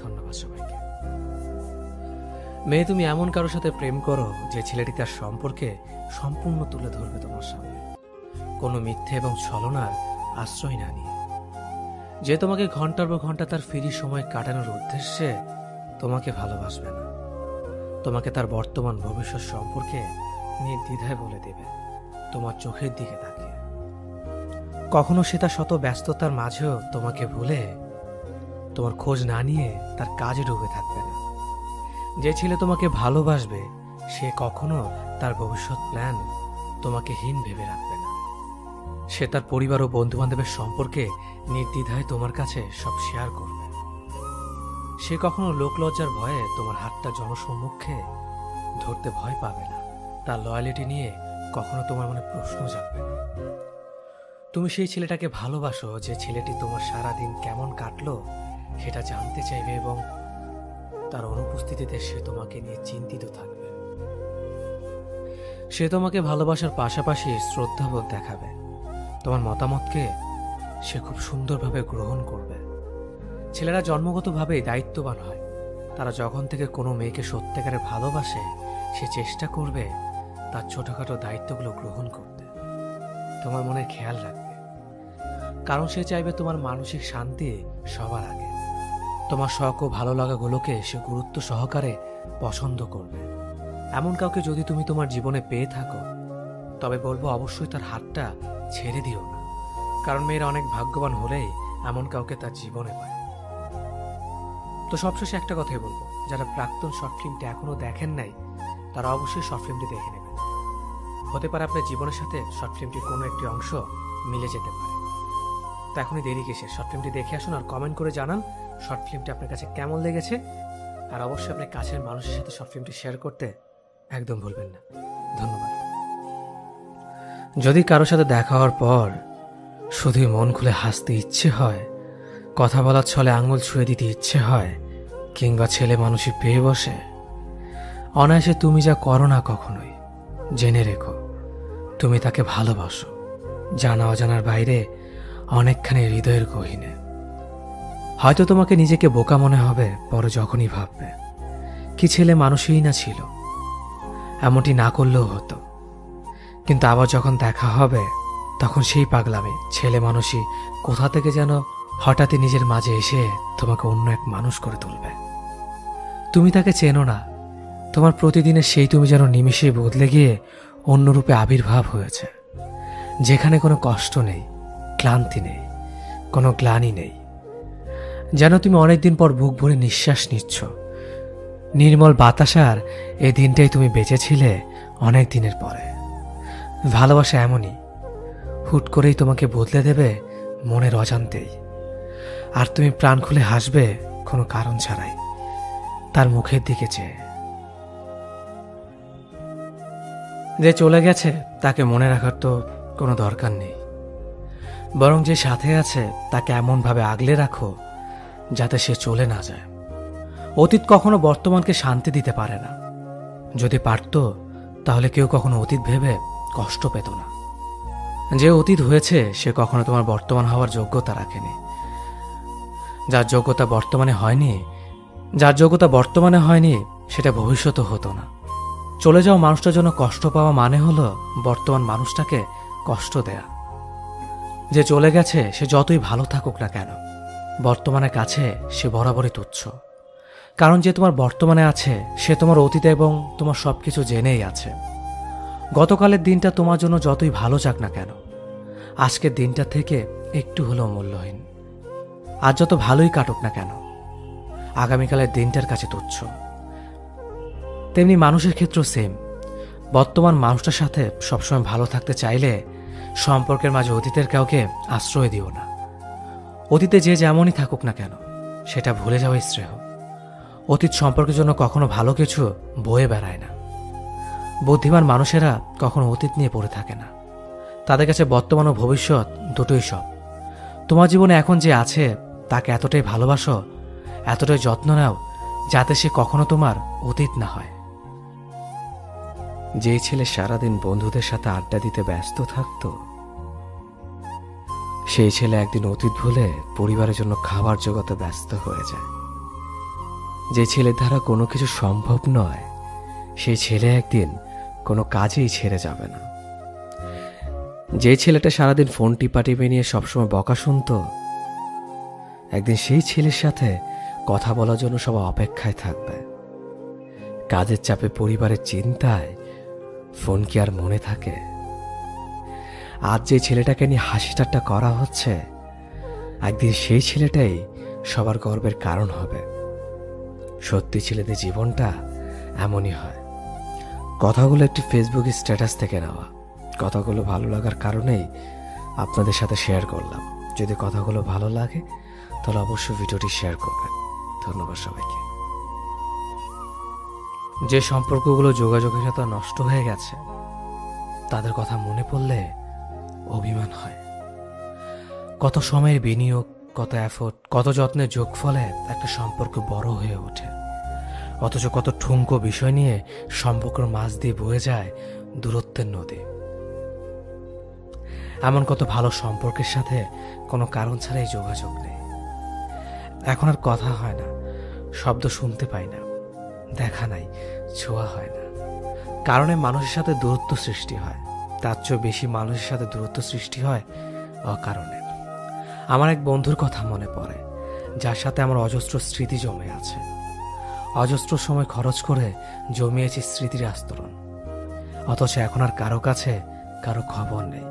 ধন্যবাদ সবাইকে। মেয়ে, তুমি এমন কারোর সাথে প্রেম করো যে ছেলেটি তার সম্পর্কে সম্পূর্ণ তুলে ধরবে তোমার সামনে, কোনো মিথ্যে এবং ছলনার আশ্রয় না নিয়ে। যে তোমাকে ঘন্টার পর ঘন্টা তার ফ্রি সময় কাটানোর উদ্দেশ্যে তোমাকে ভালোবাসবে না, তোমাকে তার বর্তমান ভবিষ্যৎ সম্পর্কে নির্দ্বিধায় বলে দেবে তোমার চোখের দিকে তাকিয়ে। কখনো সে তার শত ব্যস্ততার মাঝেও তোমাকে ভুলে তোমার খোঁজ না নিয়ে তার কাজে ডুবে থাকবে না। যে ছেলে তোমাকে ভালোবাসবে সে কখনো তার ভবিষ্যৎ প্ল্যান তোমাকে হীন ভেবে রাখবে না। সে তার পরিবার ও বন্ধু বান্ধবের সম্পর্কে নির্দ্বিধায় তোমার কাছে সব শেয়ার করবে। সে কখনো লোকলজ্জার ভয়ে তোমার হাতটা জনসম্মুখে ধরতে ভয় পাবে না। তার লয়ালিটি নিয়ে কখনো তোমার মনে প্রশ্ন জাগবে না। তুমি সেই ছেলেটাকে ভালোবাসো যে ছেলেটি তোমার সারাদিন কেমন কাটলো সেটা জানতে চাইবে এবং তার অনুপস্থিতিতে সে তোমাকে নিয়ে চিন্তিত থাকবে। সে তোমাকে ভালোবাসার পাশাপাশি শ্রদ্ধাবোধ দেখাবে। তোমার মতামতকে সে খুব সুন্দরভাবে গ্রহণ করবে। ছেলেরা জন্মগতভাবেই দায়িত্ববান হয়। তারা যখন থেকে কোনো মেয়েকে সত্যিকারে ভালোবাসে সে চেষ্টা করবে তার ছোটখাটো দায়িত্বগুলো গ্রহণ করতে, তোমার মনের খেয়াল রাখবে, কারণ সে চাইবে তোমার মানসিক শান্তি সবার আগে। তোমার শখ ও ভালো লাগাগুলোকে সে গুরুত্ব সহকারে পছন্দ করবে। এমন কাউকে যদি তুমি তোমার জীবনে পেয়ে থাকো তবে বলবো অবশ্যই তার হাতটা ছেড়ে দিও না, কারণ মেয়েরা অনেক ভাগ্যবান হলেই এমন কাউকে তার জীবনে পায়। তো সবশেষে একটা কথাই বলবো, যারা প্রাক্তন শর্ট ফিল্মটি এখনো দেখেন নাই তারা অবশ্যই শর্ট ফিল্মটি দেখে নেবেন। হতে পারে আপনার জীবনের সাথে শর্ট ফিল্মটির কোনো একটি অংশ মিলে যেতে পারে। তো এখনই দেরি কিসের, শর্ট ফিল্মটি দেখে আসুন আর কমেন্ট করে জানান শর্ট ফিল্মটি আপনার কাছে কেমন লেগেছে। আর অবশ্যই আপনার কাছের মানুষের সাথে শর্ট ফিল্মটি শেয়ার করতে একদম ভুলবেন না। ধন্যবাদ। যদি কারোর সাথে দেখা হওয়ার পর শুধুই মন খুলে হাসতে ইচ্ছে হয়, কথা বলার ছলে আঙুল ছুঁয়ে দিতে ইচ্ছে হয়, কিংবা ছেলে মানুষই পেয়ে বসে, অনায়াসে তুমি যা করো না কখনোই, জেনে রেখো তুমি তাকে ভালোবাসো, জানা অজানার বাইরে অনেকখানি হৃদয়ের গহীনে। হয়তো তোমাকে নিজেকে বোকা মনে হবে পরে যখনই ভাববে কি ছেলে মানুষই না ছিল, এমনটি না করলেও হতো। কিন্তু আবার যখন দেখা হবে তখন সেই পাগলামে ছেলে মানুষই কোথা থেকে যেন হঠাৎই নিজের মাঝে এসে তোমাকে অন্য এক মানুষ করে তুলবে। তুমি তাকে চেনো না, তোমার প্রতিদিনের সেই তুমি যেন নিমিষে বদলে গিয়ে অন্য রূপে আবির্ভাব হয়েছে, যেখানে কোনো কষ্ট নেই, ক্লান্তি নেই, কোনো গ্লানি নেই। যেন তুমি অনেকদিন পর বুক ভরে নিঃশ্বাস নিচ্ছ। নির্মল বাতাসার এই দিনটাই তুমি বেঁচেছিলে অনেক দিনের পরে। ভালোবাসা এমনই, হুট করেই তোমাকে বদলে দেবে মনের অজান্তেই। আর তুমি প্রাণ খুলে হাসবে কোনো কারণ ছাড়াই তার মুখের দিকে চেয়ে। যে চলে গেছে তাকে মনে রাখার তো কোনো দরকার নেই, বরং যে সাথে আছে তাকে এমনভাবে আগলে রাখো যাতে সে চলে না যায়। অতীত কখনো বর্তমানকে শান্তি দিতে পারে না। যদি পারত তাহলে কেউ কখনো অতীত ভেবে কষ্ট পেত না। যে অতীত হয়েছে সে কখনো তোমার বর্তমান হওয়ার যোগ্যতা রাখেনি। যার যোগ্যতা বর্তমানে হয়নি সেটা ভবিষ্যতে হতো না। চলে যাওয়া মানুষটার জন্য কষ্ট পাওয়া মানে হলো বর্তমান মানুষটাকে কষ্ট দেয়া। যে চলে গেছে সে যতই ভালো থাকুক না কেন, বর্তমানের কাছে সে বরাবরই তুচ্ছ। কারণ যে তোমার বর্তমানে আছে সে তোমার অতীত এবং তোমার সবকিছু জেনেই আছে। গতকালের দিনটা তোমার জন্য যতই ভালো যাক না কেন, আজকের দিনটা থেকে একটু হলেও মূল্যহীন। আজ যত ভালোই কাটুক না কেন, আগামীকালের দিনটার কাছে তুচ্ছ। তেমনি মানুষের ক্ষেত্রেও সেম। বর্তমান মানুষটার সাথে সবসময় ভালো থাকতে চাইলে সম্পর্কের মাঝে অতীতের কাউকে আশ্রয় দিও না। অতীতে যে যেমনই থাকুক না কেন সেটা ভুলে যাওয়াই শ্রেয়। অতীত সম্পর্কের জন্য কখনো ভালো কিছু বয়ে বেড়ায় না। বুদ্ধিমান মানুষেরা কখনো অতীত নিয়ে পড়ে থাকে না। তাদের কাছে বর্তমান ও ভবিষ্যৎ দুটোই সব। তোমার জীবনে এখন যে আছে তাকে এতটাই ভালোবাসো, এতটাই যত্ন নাও যাতে সে কখনো তোমার অতীত না হয়। যেই ছেলে সারাদিন বন্ধুদের সাথে আড্ডা দিতে ব্যস্ত থাকত, সেই ছেলে একদিন অতীত ভুলে পরিবারের জন্য খাবার জোগাতে ব্যস্ত হয়ে যায়। যে ছেলের দ্বারা কোনো কিছু সম্ভব নয় সেই ছেলে একদিন কোনো কাজেই ছেড়ে যাবে না। যে ছেলেটা সারাদিন ফোন টিপাটিপি নিয়ে সবসময় বকা শুনত, একদিন সেই ছেলের সাথে কথা বলার জন্য সবাই অপেক্ষায় থাকবে। কাজের চাপে, পরিবারের চিন্তায় ফোন কি আর মনে থাকে? আজ যে ছেলেটাকে নিয়ে হাসি ঠাট্টা করা হচ্ছে, একদিন সেই ছেলেটাই সবার গর্বের কারণ হবে। সত্যি ছেলেদের জীবনটা এমনই হয়। কথাগুলো একটি ফেসবুক স্ট্যাটাস থেকে নেওয়া। কথাগুলো ভালো লাগার কারণেই আপনাদের সাথে শেয়ার করলাম। যদি কথাগুলো ভালো লাগে তাহলে অবশ্যই ভিডিওটি শেয়ার করবেন। ধন্যবাদ সবাইকে। যে সম্পর্কগুলো যোগাযোগহীনতা নষ্ট হয়ে গেছে তাদের কথা মনে পড়লে অভিমান হয়। কত সময়ের বিনিয়োগ, কত এফোর্ট, কত যত্নের যোগফলে একটা সম্পর্ক বড় হয়ে ওঠে, অথচ কত ঠুনকো বিষয় নিয়ে সম্পর্কের মাঝ দিয়ে বয়ে যায় দূরত্বের নদী। এমন কত ভালো সম্পর্কের সাথে কোনো কারণ ছাড়াই যোগাযোগ নেই। এখন আর কথা হয় না, শব্দ শুনতে পাই না, দেখা নাই, ছোঁয়া হয় না। কারণে মানুষের সাথে দূরত্ব সৃষ্টি হয়। তার চেয়েও বেশি মানুষের সাথে দূরত্ব সৃষ্টি হয় অকারণে। আমার এক বন্ধুর কথা মনে পড়ে, যার সাথে আমার অজস্র স্মৃতি জমে আছে। অজস্র সময় খরচ করে জমিয়েছি স্মৃতির আস্তরণ, অথচ এখন আর কারো কাছে কারো খবর নেই।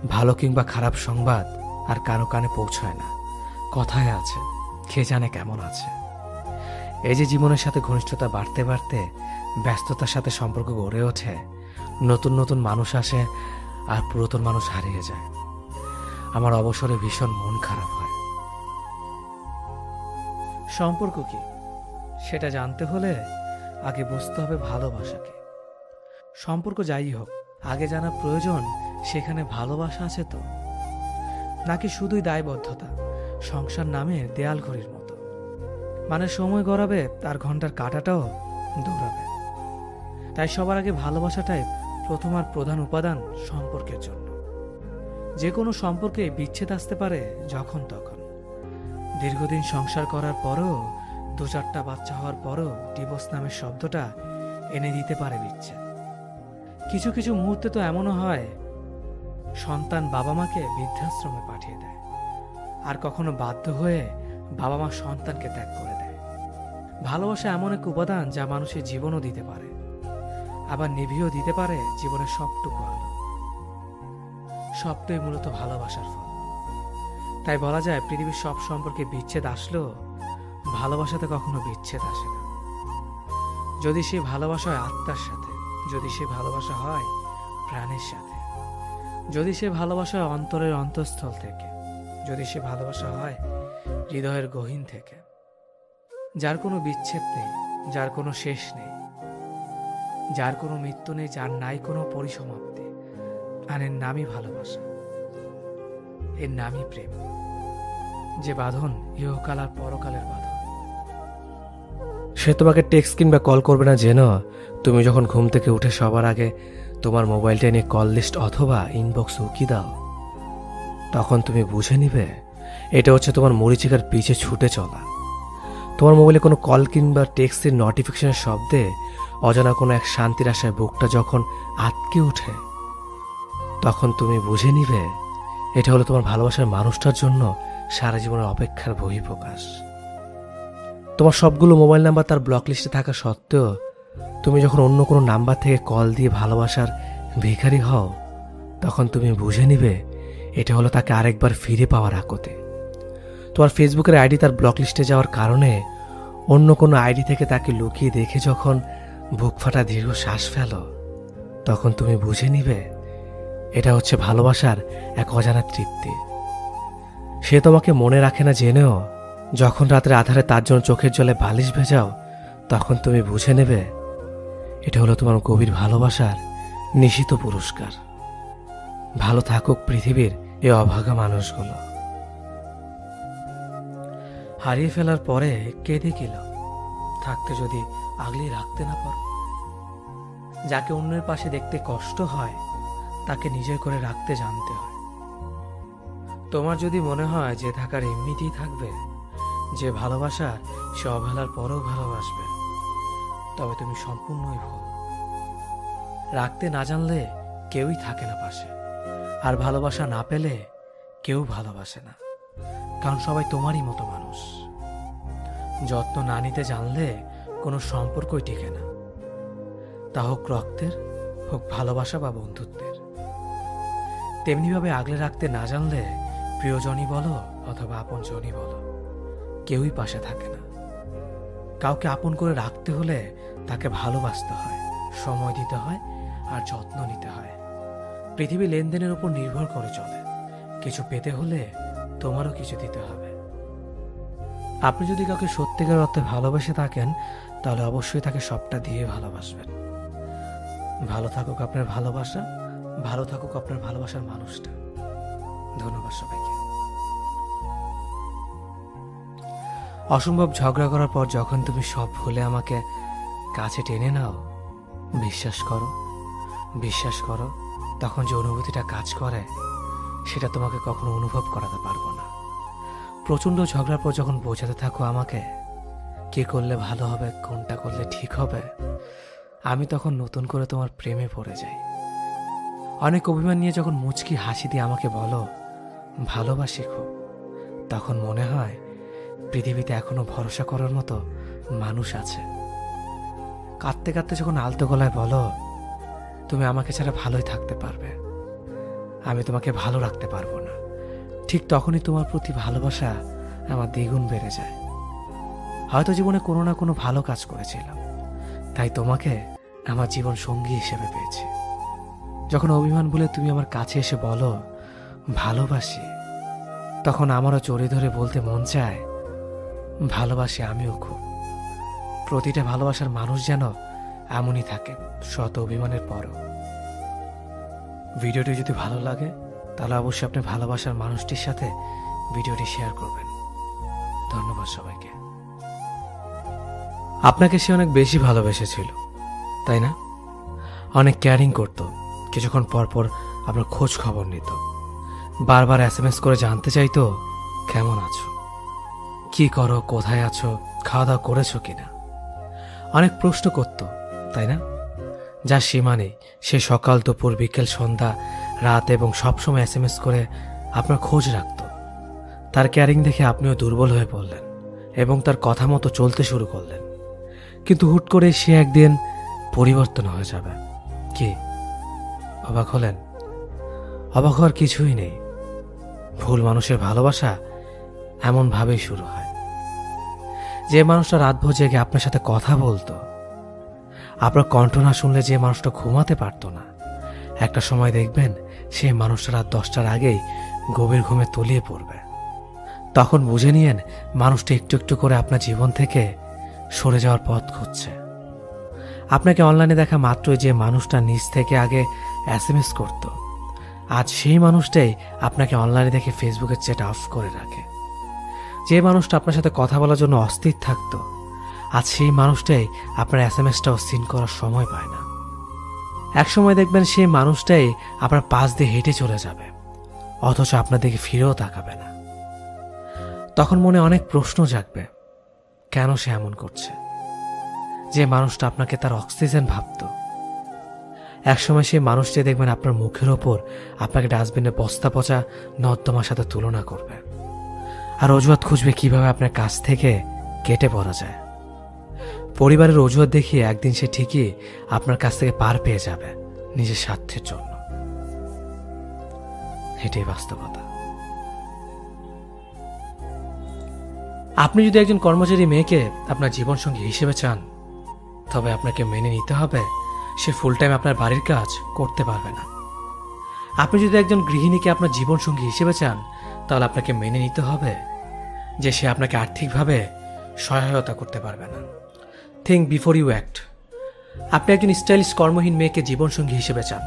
ভালো কিংবা খারাপ সংবাদ আর কারো কানে পৌঁছায় না। কথায় আছে, কে জানে কেমন আছে। এই যে জীবনের সাথে ঘনিষ্ঠতা বাড়তে বাড়তে ব্যস্ততার সাথে সম্পর্ক গড়ে ওঠে, নতুন নতুন মানুষ আসে আর পুরাতন মানুষ হারিয়ে যায়, আমার অবসরে ভীষণ মন খারাপ হয়। সম্পর্ক কি সেটা জানতে হলে আগে বুঝতে হবে ভালোবাসাকে। সম্পর্ক যাই হোক, আগে জানা প্রয়োজন সেখানে ভালোবাসা আছে তো, নাকি শুধুই দায়বদ্ধতা, সংসার নামে দেয়াল ঘড়ির মতো, মানে সময় গড়াবে আর ঘন্টার কাঁটাটাও দৌড়াবে। তাই সবার আগে ভালোবাসাটাই প্রথম আর প্রধান উপাদান সম্পর্কের জন্য। যে কোনো সম্পর্কে বিচ্ছেদ আসতে পারে যখন তখন। দীর্ঘদিন সংসার করার পরও, 2-4টা বাচ্চা হওয়ার পরও ডিভোর্স নামের শব্দটা এনে দিতে পারে বিচ্ছেদ। কিছু কিছু মুহূর্তে তো এমনও হয় সন্তান বাবা মাকে বৃদ্ধাশ্রমে পাঠিয়ে দেয়, আর কখনো বাধ্য হয়ে বাবা মা সন্তানকে ত্যাগ করে দেয়। ভালোবাসা এমন এক উপাদান যা মানুষের জীবনও দিতে পারে, আবার নিভিয়েও দিতে পারে জীবনের সবটুকু আলো। সবটাই মূলত ভালোবাসার ফল। তাই বলা যায় পৃথিবীর সব সম্পর্কে বিচ্ছেদ আসলেও ভালোবাসাতে কখনো বিচ্ছেদ আসে না। যদি সে ভালোবাসা হয় আত্মার সাথে, যদি সে ভালোবাসা হয় প্রাণের সাথে, যদি সে ভালোবাসা হয় অন্তরের অন্তঃস্থল থেকে, যদি সে ভালোবাসা হয় হৃদয়ের গহীন থেকে, যার কোনো বিচ্ছেদ নেই, যার কোনো শেষ নেই, যার কোনো মৃত্যু নেই, যার নাই কোনো পরিসমাপ্তি, আর এর নামই ভালোবাসা, এর নামই প্রেম। যে বাঁধন ইহকাল আর পরকালের বাঁধন। সে তোমাকে টেক্সট কিংবা কল করবে না জেনো তুমি যখন ঘুম থেকে উঠে সবার আগে তোমার মোবাইলটা নিয়ে কল লিস্ট অথবা ইনবক্স উকি দাও, তখন তুমি বুঝে নিবে এটা হচ্ছে তোমার মরিচিকার পিছে ছুটে চলা। তোমার মোবাইলে কোনো কল কিংবা টেক্সটের নোটিফিকেশনের শব্দে অজানা কোনো এক শান্তির আশায় বুকটা যখন আটকে ওঠে, তখন তুমি বুঝে নিবে এটা হলো তোমার ভালোবাসার মানুষটার জন্য সারা জীবনের অপেক্ষার বহিঃপ্রকাশ। তোমার সবগুলো মোবাইল নাম্বার তার ব্লক লিস্টে থাকা সত্ত্বেও তুমি যখন অন্য কোনো নাম্বার থেকে কল দিয়ে ভালোবাসার ভিখারি হও, তখন তুমি বুঝে নিবে এটা হলো তাকে আরেকবার ফিরে পাওয়ার আকতে। তোমার ফেসবুকের আইডি তার ব্লক লিস্টে যাওয়ার কারণে অন্য কোনো আইডি থেকে তাকে লুকিয়ে দেখে যখন বুক ফাটা দীর্ঘ শ্বাস ফেলো, তখন তুমি বুঝে নিবে এটা হচ্ছে ভালোবাসার এক অজানা তৃপ্তি। সে তোমাকে মনে রাখে না জেনেও যখন রাতের আধারে তার জন্য চোখের জলে বালিশ ভেজাও, তখন তুমি বুঝে নেবে এটা হলো তোমার গভীর ভালোবাসার নিশিত পুরস্কার। ভালো থাকুক পৃথিবীর এই অভাগা মানুষগুলো। হারিয়ে ফেলার পরে কেঁদে গেল, থাকতে যদি আগলে রাখতে না পারো। যাকে অন্যের পাশে দেখতে কষ্ট হয় তাকে নিজের করে রাখতে জানতে হয়। তোমার যদি মনে হয় যে থাকার এমনিতেই থাকবে, যে ভালোবাসার সে অবহেলার পরেও ভালোবাসবে, তবে তুমি সম্পূর্ণই ভুল। রাখতে না জানলে কেউই থাকে না পাশে, আর ভালোবাসা না পেলে কেউ ভালোবাসে না, কারণ সবাই তোমারই মতো মানুষ। যত্ন না নিতে জানলে কোনো সম্পর্কই টিকে না, তা হোক রক্তের, হোক ভালোবাসা বা বন্ধুত্বের। তেমনিভাবে আগলে রাখতে না জানলে প্রিয়জনই বলো অথবা আপনজনই বলো, কেউই পাশে থাকে না। কাউকে আপন করে রাখতে হলে তাকে ভালোবাসতে হয়, সময় দিতে হয় আর যত্ন নিতে হয়। পৃথিবী লেনদেনের উপর নির্ভর করে চলে। কিছু পেতে হলে তোমারও কিছু দিতে হবে। আপনি যদি কাউকে সত্যিকার অর্থে ভালোবেসে থাকেন, তাহলে অবশ্যই তাকে সবটা দিয়ে ভালোবাসবেন। ভালো থাকুক আপনার ভালোবাসা, ভালো থাকুক আপনার ভালোবাসার মানুষটা। ধন্যবাদ সবাইকে। অসম্ভব ঝগড়া করার পর যখন তুমি সব ভুলে আমাকে কাছে টেনে নাও, বিশ্বাস করো তখন যে অনুভূতিটা কাজ করে সেটা তোমাকে কখনো অনুভব করাতে পারবো না। প্রচণ্ড ঝগড়ার পর যখন বোঝাতে থাকো আমাকে কি করলে ভালো হবে, কোনটা করলে ঠিক হবে, আমি তখন নতুন করে তোমার প্রেমে পড়ে যাই। অনেক অভিমান নিয়ে যখন মুচকি হাসি দিয়ে আমাকে বলো ভালোবাসি খুব, তখন মনে হয় পৃথিবীতে এখনো ভরসা করার মতো মানুষ আছে। কাঁদতে কাঁদতে যখন আলতো গলায় বলো তুমি আমাকে ছাড়া ভালোই থাকতে পারবে, আমি তোমাকে ভালো রাখতে পারবো না, ঠিক তখনই তোমার প্রতি ভালোবাসা আমার দ্বিগুণ বেড়ে যায়। হয়তো জীবনে কোনো না কোনো ভালো কাজ করেছিলাম, তাই তোমাকে আমার জীবন সঙ্গী হিসেবে পেয়েছি। যখন অভিমান বলে তুমি আমার কাছে এসে বলো ভালোবাসি, তখন আমারও চড়ি ধরে বলতে মন চায় ভালোবাসি আমিও খুব। প্রতিটা ভালোবাসার মানুষ যেন এমনই থাকে, শত অভিমানের পরও। ভিডিওটি যদি ভালো লাগে তাহলে অবশ্যই আপনি ভালোবাসার মানুষটির সাথে ভিডিওটি শেয়ার করবেন। ধন্যবাদ সবাইকে। আপনাকে সে অনেক বেশি ভালোবেসেছিল, তাই না? অনেক কেয়ারিং করত, কিছুক্ষণ পর পর আপনার খোঁজ খবর নিত, বারবার SMS করে জানতে চাইতো কেমন আছো, কি করো, কোথায় আছো, খাওয়া দাওয়া করেছো কিনা। অনেক প্রশ্ন করত, তাই না? যার সীমা নেই। সে সকাল, দুপুর, বিকেল, সন্ধ্যা, রাত এবং সবসময় SMS করে আপনার খোঁজ রাখত। তার কেয়ারিং দেখে আপনিও দুর্বল হয়ে পড়লেন এবং তার কথা মতো চলতে শুরু করলেন। কিন্তু হুট করে সে একদিন পরিবর্তন হয়ে যাবে। কি অবাক হলেন? অবাক হওয়ার কিছুই নেই। ভুল মানুষের ভালোবাসা এমনভাবেই শুরু হয়। যে মানুষটা রাতভর জেগে আপনার সাথে কথা বলতো, আপনার কণ্ঠ না শুনলে যে মানুষটা ঘুমাতে পারত না, একটা সময় দেখবেন সেই মানুষটা রাত 10টার আগেই গভীর ঘুমে তলিয়ে পড়বে। তখন বুঝে নিয়েন মানুষটা একটু একটু করে আপনার জীবন থেকে সরে যাওয়ার পথ খুঁজছে। আপনাকে অনলাইনে দেখা মাত্রই যে মানুষটা নিজ থেকে আগে SMS করত, আজ সেই মানুষটাই আপনাকে অনলাইনে দেখে ফেসবুকের চ্যাট অফ করে রাখে। যে মানুষটা আপনার সাথে কথা বলার জন্য অস্থির থাকত, আজ সেই মানুষটাই আপনার SMS-টাও সিন করার সময় পায় না। এক সময় দেখবেন সেই মানুষটাই আপনার পাশ দিয়ে হেঁটে চলে যাবে, অথচ আপনার দিকে ফিরেও তাকাবে না। তখন মনে অনেক প্রশ্ন জাগবে, কেন সে এমন করছে? যে মানুষটা আপনাকে তার অক্সিজেন ভাবত, একসময় সেই মানুষটি দেখবেন আপনার মুখের ওপর আপনাকে ডাস্টবিনে বস্তা পচা নর্দমার সাথে তুলনা করবে, আর অজুহাত খুঁজবে কিভাবে আপনার কাছ থেকে কেটে পড়া যায়। পরিবারের অজুহাত দেখিয়ে একদিন সে ঠিকই আপনার কাছ থেকে পার পেয়ে যাবে নিজের স্বার্থের জন্য। এটাই বাস্তবতা। আপনি যদি একজন কর্মচারী মেয়েকে আপনার জীবনসঙ্গী হিসেবে চান, তবে আপনাকে মেনে নিতে হবে সে ফুল টাইম আপনার বাড়ির কাজ করতে পারবে না। আপনি যদি একজন গৃহিণীকে আপনার জীবনসঙ্গী হিসেবে চান, তাহলে আপনাকে মেনে নিতে হবে যে সে আপনাকে আর্থিকভাবে সহায়তা করতে পারবে না। Think before you act. আপনি একজন স্টাইলিশ কর্মহীন মেয়েকে জীবনসঙ্গী হিসেবে চান,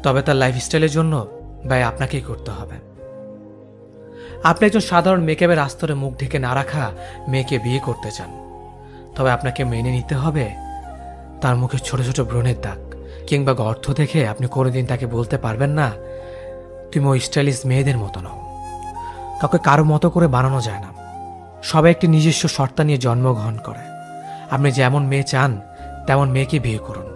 তবে তার লাইফস্টাইলের জন্য ব্যয় আপনাকেই করতে হবে। আপনি একজন সাধারণ মেকআপের আস্তরে মুখ ঢেকে না রাখা মেয়েকে বিয়ে করতে চান, তবে আপনাকে মেনে নিতে হবে তার মুখে ছোট ছোট ব্রণের দাগ কিংবা গর্ত দেখে আপনি কোনোদিন তাকে বলতে পারবেন না তুমি ওই স্টাইলিশ মেয়েদের মতো নও। কাউকে কারো মতো করে বানানো যায় না। সবাই একটি নিজস্ব সত্তা নিয়ে জন্মগ্রহণ করে। আপনি যেমন মেয়ে চান তেমন মেয়েকে বিয়ে করুন।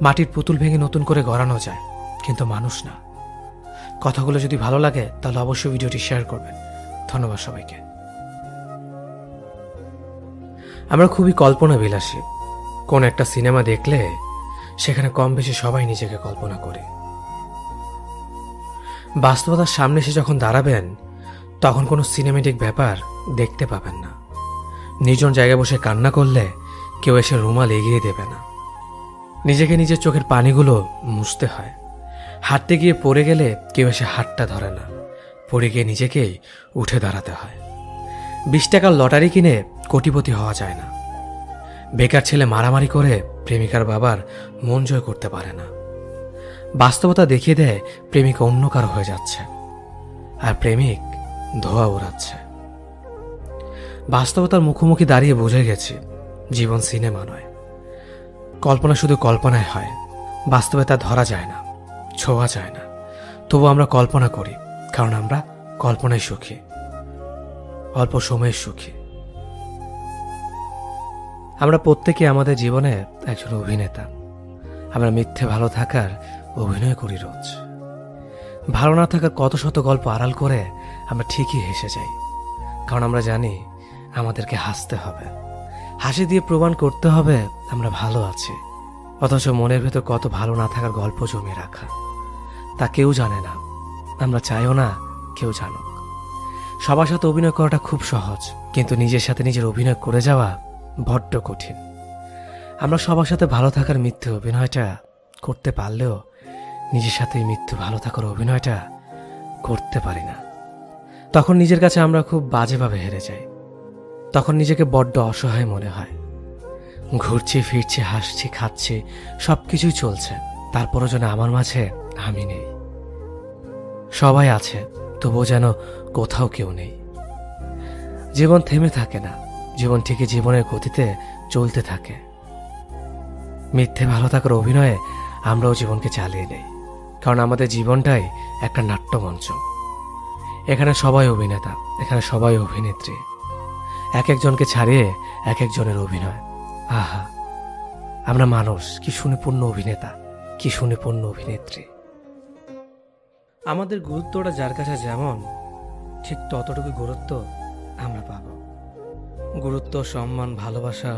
মাটির পুতুল ভেঙে নতুন করে গড়ানো যায়, কিন্তু মানুষ না। কথাগুলো যদি ভালো লাগে তাহলে অবশ্যই ভিডিওটি শেয়ার করবেন। ধন্যবাদ সবাইকে। আমরা খুবই কল্পনা বিলাসী। কোন একটা সিনেমা দেখলে সেখানে কম বেশি সবাই নিজেকে কল্পনা করে। বাস্তবতার সামনে এসে যখন দাঁড়াবেন, তখন কোনো সিনেমেটিক ব্যাপার দেখতে পাবেন না। নির্জন জায়গায় বসে কান্না করলে কেউ এসে রুমাল এগিয়ে দেবে না। নিজেকে নিজের চোখের পানিগুলো মুছতে হয়। হাঁটতে গিয়ে পড়ে গেলে কেউ এসে হাতটা ধরে না, পড়ে গিয়ে নিজেকেই উঠে দাঁড়াতে হয়। 20 টাকার লটারি কিনে কোটিপতি হওয়া যায় না। বেকার ছেলে মারামারি করে প্রেমিকার বাবার মন জয় করতে পারে না। বাস্তবতা দেখিয়ে দেয় প্রেমিক অন্য কারো হয়ে যাচ্ছে, আর প্রেমিক ধোয়া ওড়াচ্ছে। বাস্তবতার মুখোমুখি দাঁড়িয়ে বুঝে গেছি জীবন সিনেমা নয়। কল্পনা শুধু কল্পনায় হয়, বাস্তবে তা ধরা যায় না, ছোঁয়া যায় না। তবু আমরা কল্পনা করি, কারণ আমরা কল্পনায় সুখী, অল্প সময়ের সুখী। আমরা প্রত্যেকে আমাদের জীবনে একজন অভিনেতা। আমরা মিথ্যে ভালো থাকার অভিনয় করি রোজ। ভালো না থাকার কত শত গল্প আড়াল করে আমরা ঠিকই হেসে যাই, কারণ আমরা জানি আমাদেরকে হাসতে হবে। হাসি দিয়ে প্রমাণ করতে হবে আমরা ভালো আছি, অথচ মনের ভেতর কত ভালো না থাকার গল্প জমিয়ে রাখা তা কেউ জানে না। আমরা চাইও না কেউ জানুক। সবার সাথে অভিনয় করাটা খুব সহজ, কিন্তু নিজের সাথে নিজের অভিনয় করে যাওয়া বড্ড কঠিন। আমরা সবার সাথে ভালো থাকার মিথ্যে অভিনয়টা করতে পারলেও নিজের সাথে মিথ্যে ভালো থাকার অভিনয়টা করতে পারি না। তখন নিজের কাছে আমরা খুব বাজেভাবে হেরে যাই। তখন নিজেকে বড্ড অসহায় মনে হয়। ঘুরছি ফিরছি, হাসছি খাচ্ছি, সবকিছুই চলছে, তারপরও যেন আমার মাঝে আমি নেই। সবাই আছে, তবুও যেন কোথাও কেউ নেই। জীবন থেমে থাকে না, জীবন ঠিকই জীবনের গতিতে চলতে থাকে। মিথ্যে ভালো থাকার অভিনয়ে আমরাও জীবনকে চালিয়ে নেই, কারণ আমাদের জীবনটাই একটা নাট্যমঞ্চ। এখানে সবাই অভিনেতা, এখানে সবাই অভিনেত্রী। এক একজনকে ছাড়িয়ে এক একজনের অভিনয়। আহা, আমরা মানুষ, কি সুনিপুণ অভিনেতা, কি সুনিপুণ অভিনেত্রী। আমাদের গুরুত্বটা যার কাছে যেমন, ঠিক ততটুকু গুরুত্ব আমরা পাব। গুরুত্ব, সম্মান, ভালোবাসা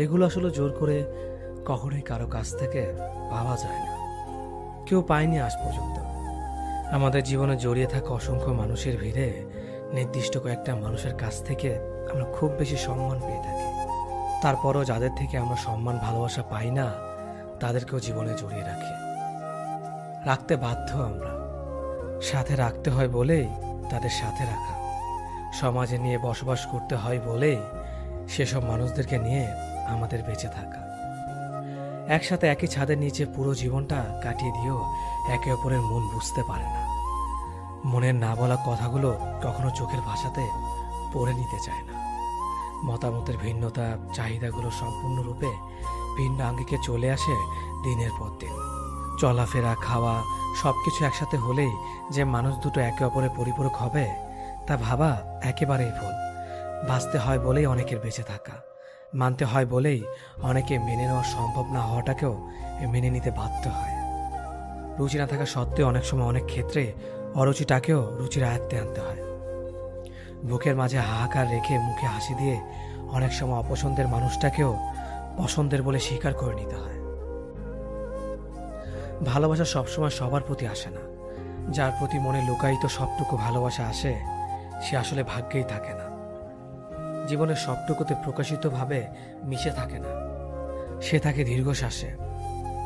এগুলো আসলে জোর করে কখনোই কারো কাছ থেকে পাওয়া যায় না। কেউ পায়নি আজ পর্যন্ত। আমাদের জীবনে জড়িয়ে থাকা অসংখ্য মানুষের ভিড়ে নির্দিষ্ট কয়েকটা মানুষের কাছ থেকে আমরা খুব বেশি সম্মান পেয়ে থাকি। তারপরও যাদের থেকে আমরা সম্মান ভালোবাসা পাই না, তাদেরকেও জীবনে জড়িয়ে রাখি, রাখতে বাধ্য। আমরা সাথে রাখতে হয় বলেই তাদের সাথে রাখা, সমাজে নিয়ে বসবাস করতে হয় বলেই সেসব মানুষদেরকে নিয়ে আমাদের বেঁচে থাকা। একসাথে একই ছাদের নিচে পুরো জীবনটা কাটিয়ে দিয়েও একে অপরের মন বুঝতে পারে না। মনের না বলা কথাগুলো কখনো চোখের ভাষাতে পড়ে নিতে চায় না। মতামতের ভিন্নতা, চাহিদাগুলো সম্পূর্ণরূপে ভিন্ন আঙ্গিকে চলে আসে দিনের পর দিন। চলাফেরা, খাওয়া সবকিছু একসাথে হলেই যে মানুষ দুটো একে অপরের পরিপূরক হবে, তা ভাবা একেবারেই ভুল। বাঁচতে হয় বলেই অনেকের বেঁচে থাকা, মানতে হয় বলেই অনেকে মেনে নেওয়া সম্ভব না হওয়াটাকেও মেনে নিতে বাধ্য হয়। রুচি না থাকা সত্ত্বেও অনেক সময় অনেক ক্ষেত্রে অরুচিটাকেও রুচির আয়ত্তে আনতে হয়। বুকের মাঝে হাহাকার রেখে মুখে হাসি দিয়ে অনেক সময় অপছন্দের মানুষটাকেও পছন্দের বলে স্বীকার করে নিতে হয়। ভালোবাসা সবসময় সবার প্রতি আসে না। যার প্রতি মনে লুকায়িত সবটুকু ভালোবাসা আসে, সে আসলে ভাগ্যেই থাকে না। জীবনের সবটুকুতে প্রকাশিতভাবে মিশে থাকে না। সে থাকে দীর্ঘশ্বাসে,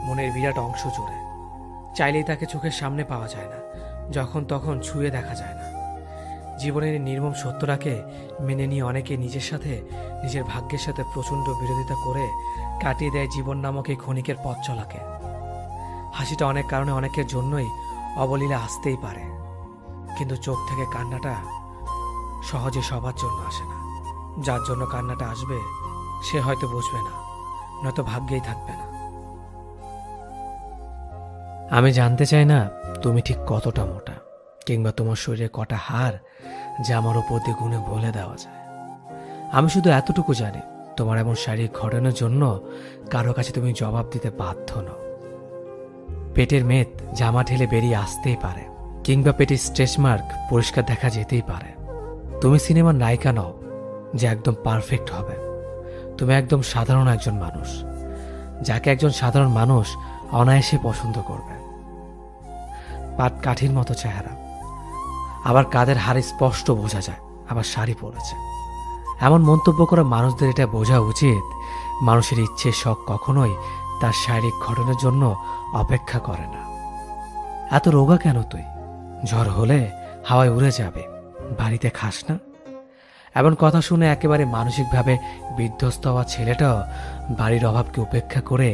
মনের বিরাট অংশ জুড়ে। চাইলেই তাকে চোখের সামনে পাওয়া যায় না, যখন তখন ছুঁয়ে দেখা যায় না। জীবনের নির্মম সত্যটাকে মেনে নিয়ে অনেকে নিজের সাথে, নিজের ভাগ্যের সাথে প্রচণ্ড বিরোধিতা করে কাটিয়ে দেয় জীবন নামক এই ক্ষণিকের পথ চলাকে। হাসিটা অনেক কারণে অনেকের জন্যই অবলীলা আসতেই পারে, কিন্তু চোখ থেকে কান্নাটা সহজে সবার জন্য আসে না। যার জন্য কান্নাটা আসবে সে হয়তো বুঝবে না, নয়তো ভাগ্যেই থাকবে না। আমি জানতে চাই না তুমি ঠিক কতটা মোটা, কিংবা তোমার শরীরে কটা হাড় যা আমার উপর দিয়ে গুণে বলে দেওয়া যায়। আমি শুধু এতটুকু জানি, তোমার এমন শারীরিক ঘটনার জন্য কারো কাছে তুমি জবাব দিতে বাধ্য নও। পেটের মেদ জামা ঠেলে বেরিয়ে আসতেই পারে, কিংবা পেটের স্ট্রেচ মার্ক পরিষ্কার দেখা যেতেই পারে। তুমি সিনেমার নায়িকা নও যে একদম পারফেক্ট হবে। তুমি একদম সাধারণ একজন মানুষ, যাকে একজন সাধারণ মানুষ অনায়াসে পছন্দ করবে। পাট কাঠির মতো চেহারা, আবার কাদের হাড়ে স্পষ্ট বোঝা যায়, আবার শাড়ি পরেছে। এমন মন্তব্য করা মানুষদের এটা বোঝা উচিত, মানুষের ইচ্ছে শখ কখনোই তার শারীরিক ঘটনার জন্য অপেক্ষা করে না। এত রোগা কেন তুই? ঝড় হলে হাওয়ায় উড়ে যাবে, বাড়িতে খাস না? এমন কথা শুনে একেবারে মানসিকভাবে বিধ্বস্ত হওয়া ছেলেটাও বাড়ির অভাবকে উপেক্ষা করে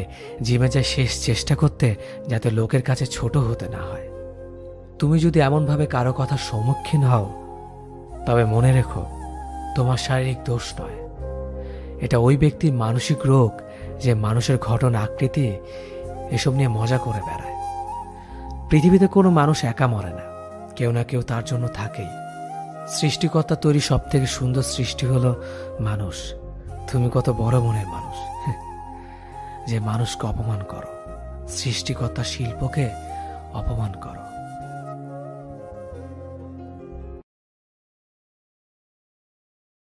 জিমে যায় শেষ চেষ্টা করতে, যাতে লোকের কাছে ছোট হতে না হয়। তুমি যদি এমনভাবে কারো কথার সম্মুখীন হও, তবে মনে রেখো, তোমার শারীরিক দোষ নয়, এটা ওই ব্যক্তির মানসিক রোগ, যে মানুষের ঘটনা, আকৃতি এসব নিয়ে মজা করে বেড়ায়। পৃথিবীতে কোনো মানুষ একা মরে না, কেউ না কেউ তার জন্য থাকেই। সৃষ্টিকর্তা তৈরি সব থেকে সুন্দর সৃষ্টি হলো মানুষ। তুমি কত বড় মনের মানুষ যে মানুষকে অপমান করো, সৃষ্টিকর্তার শিল্পকে অপমান করো।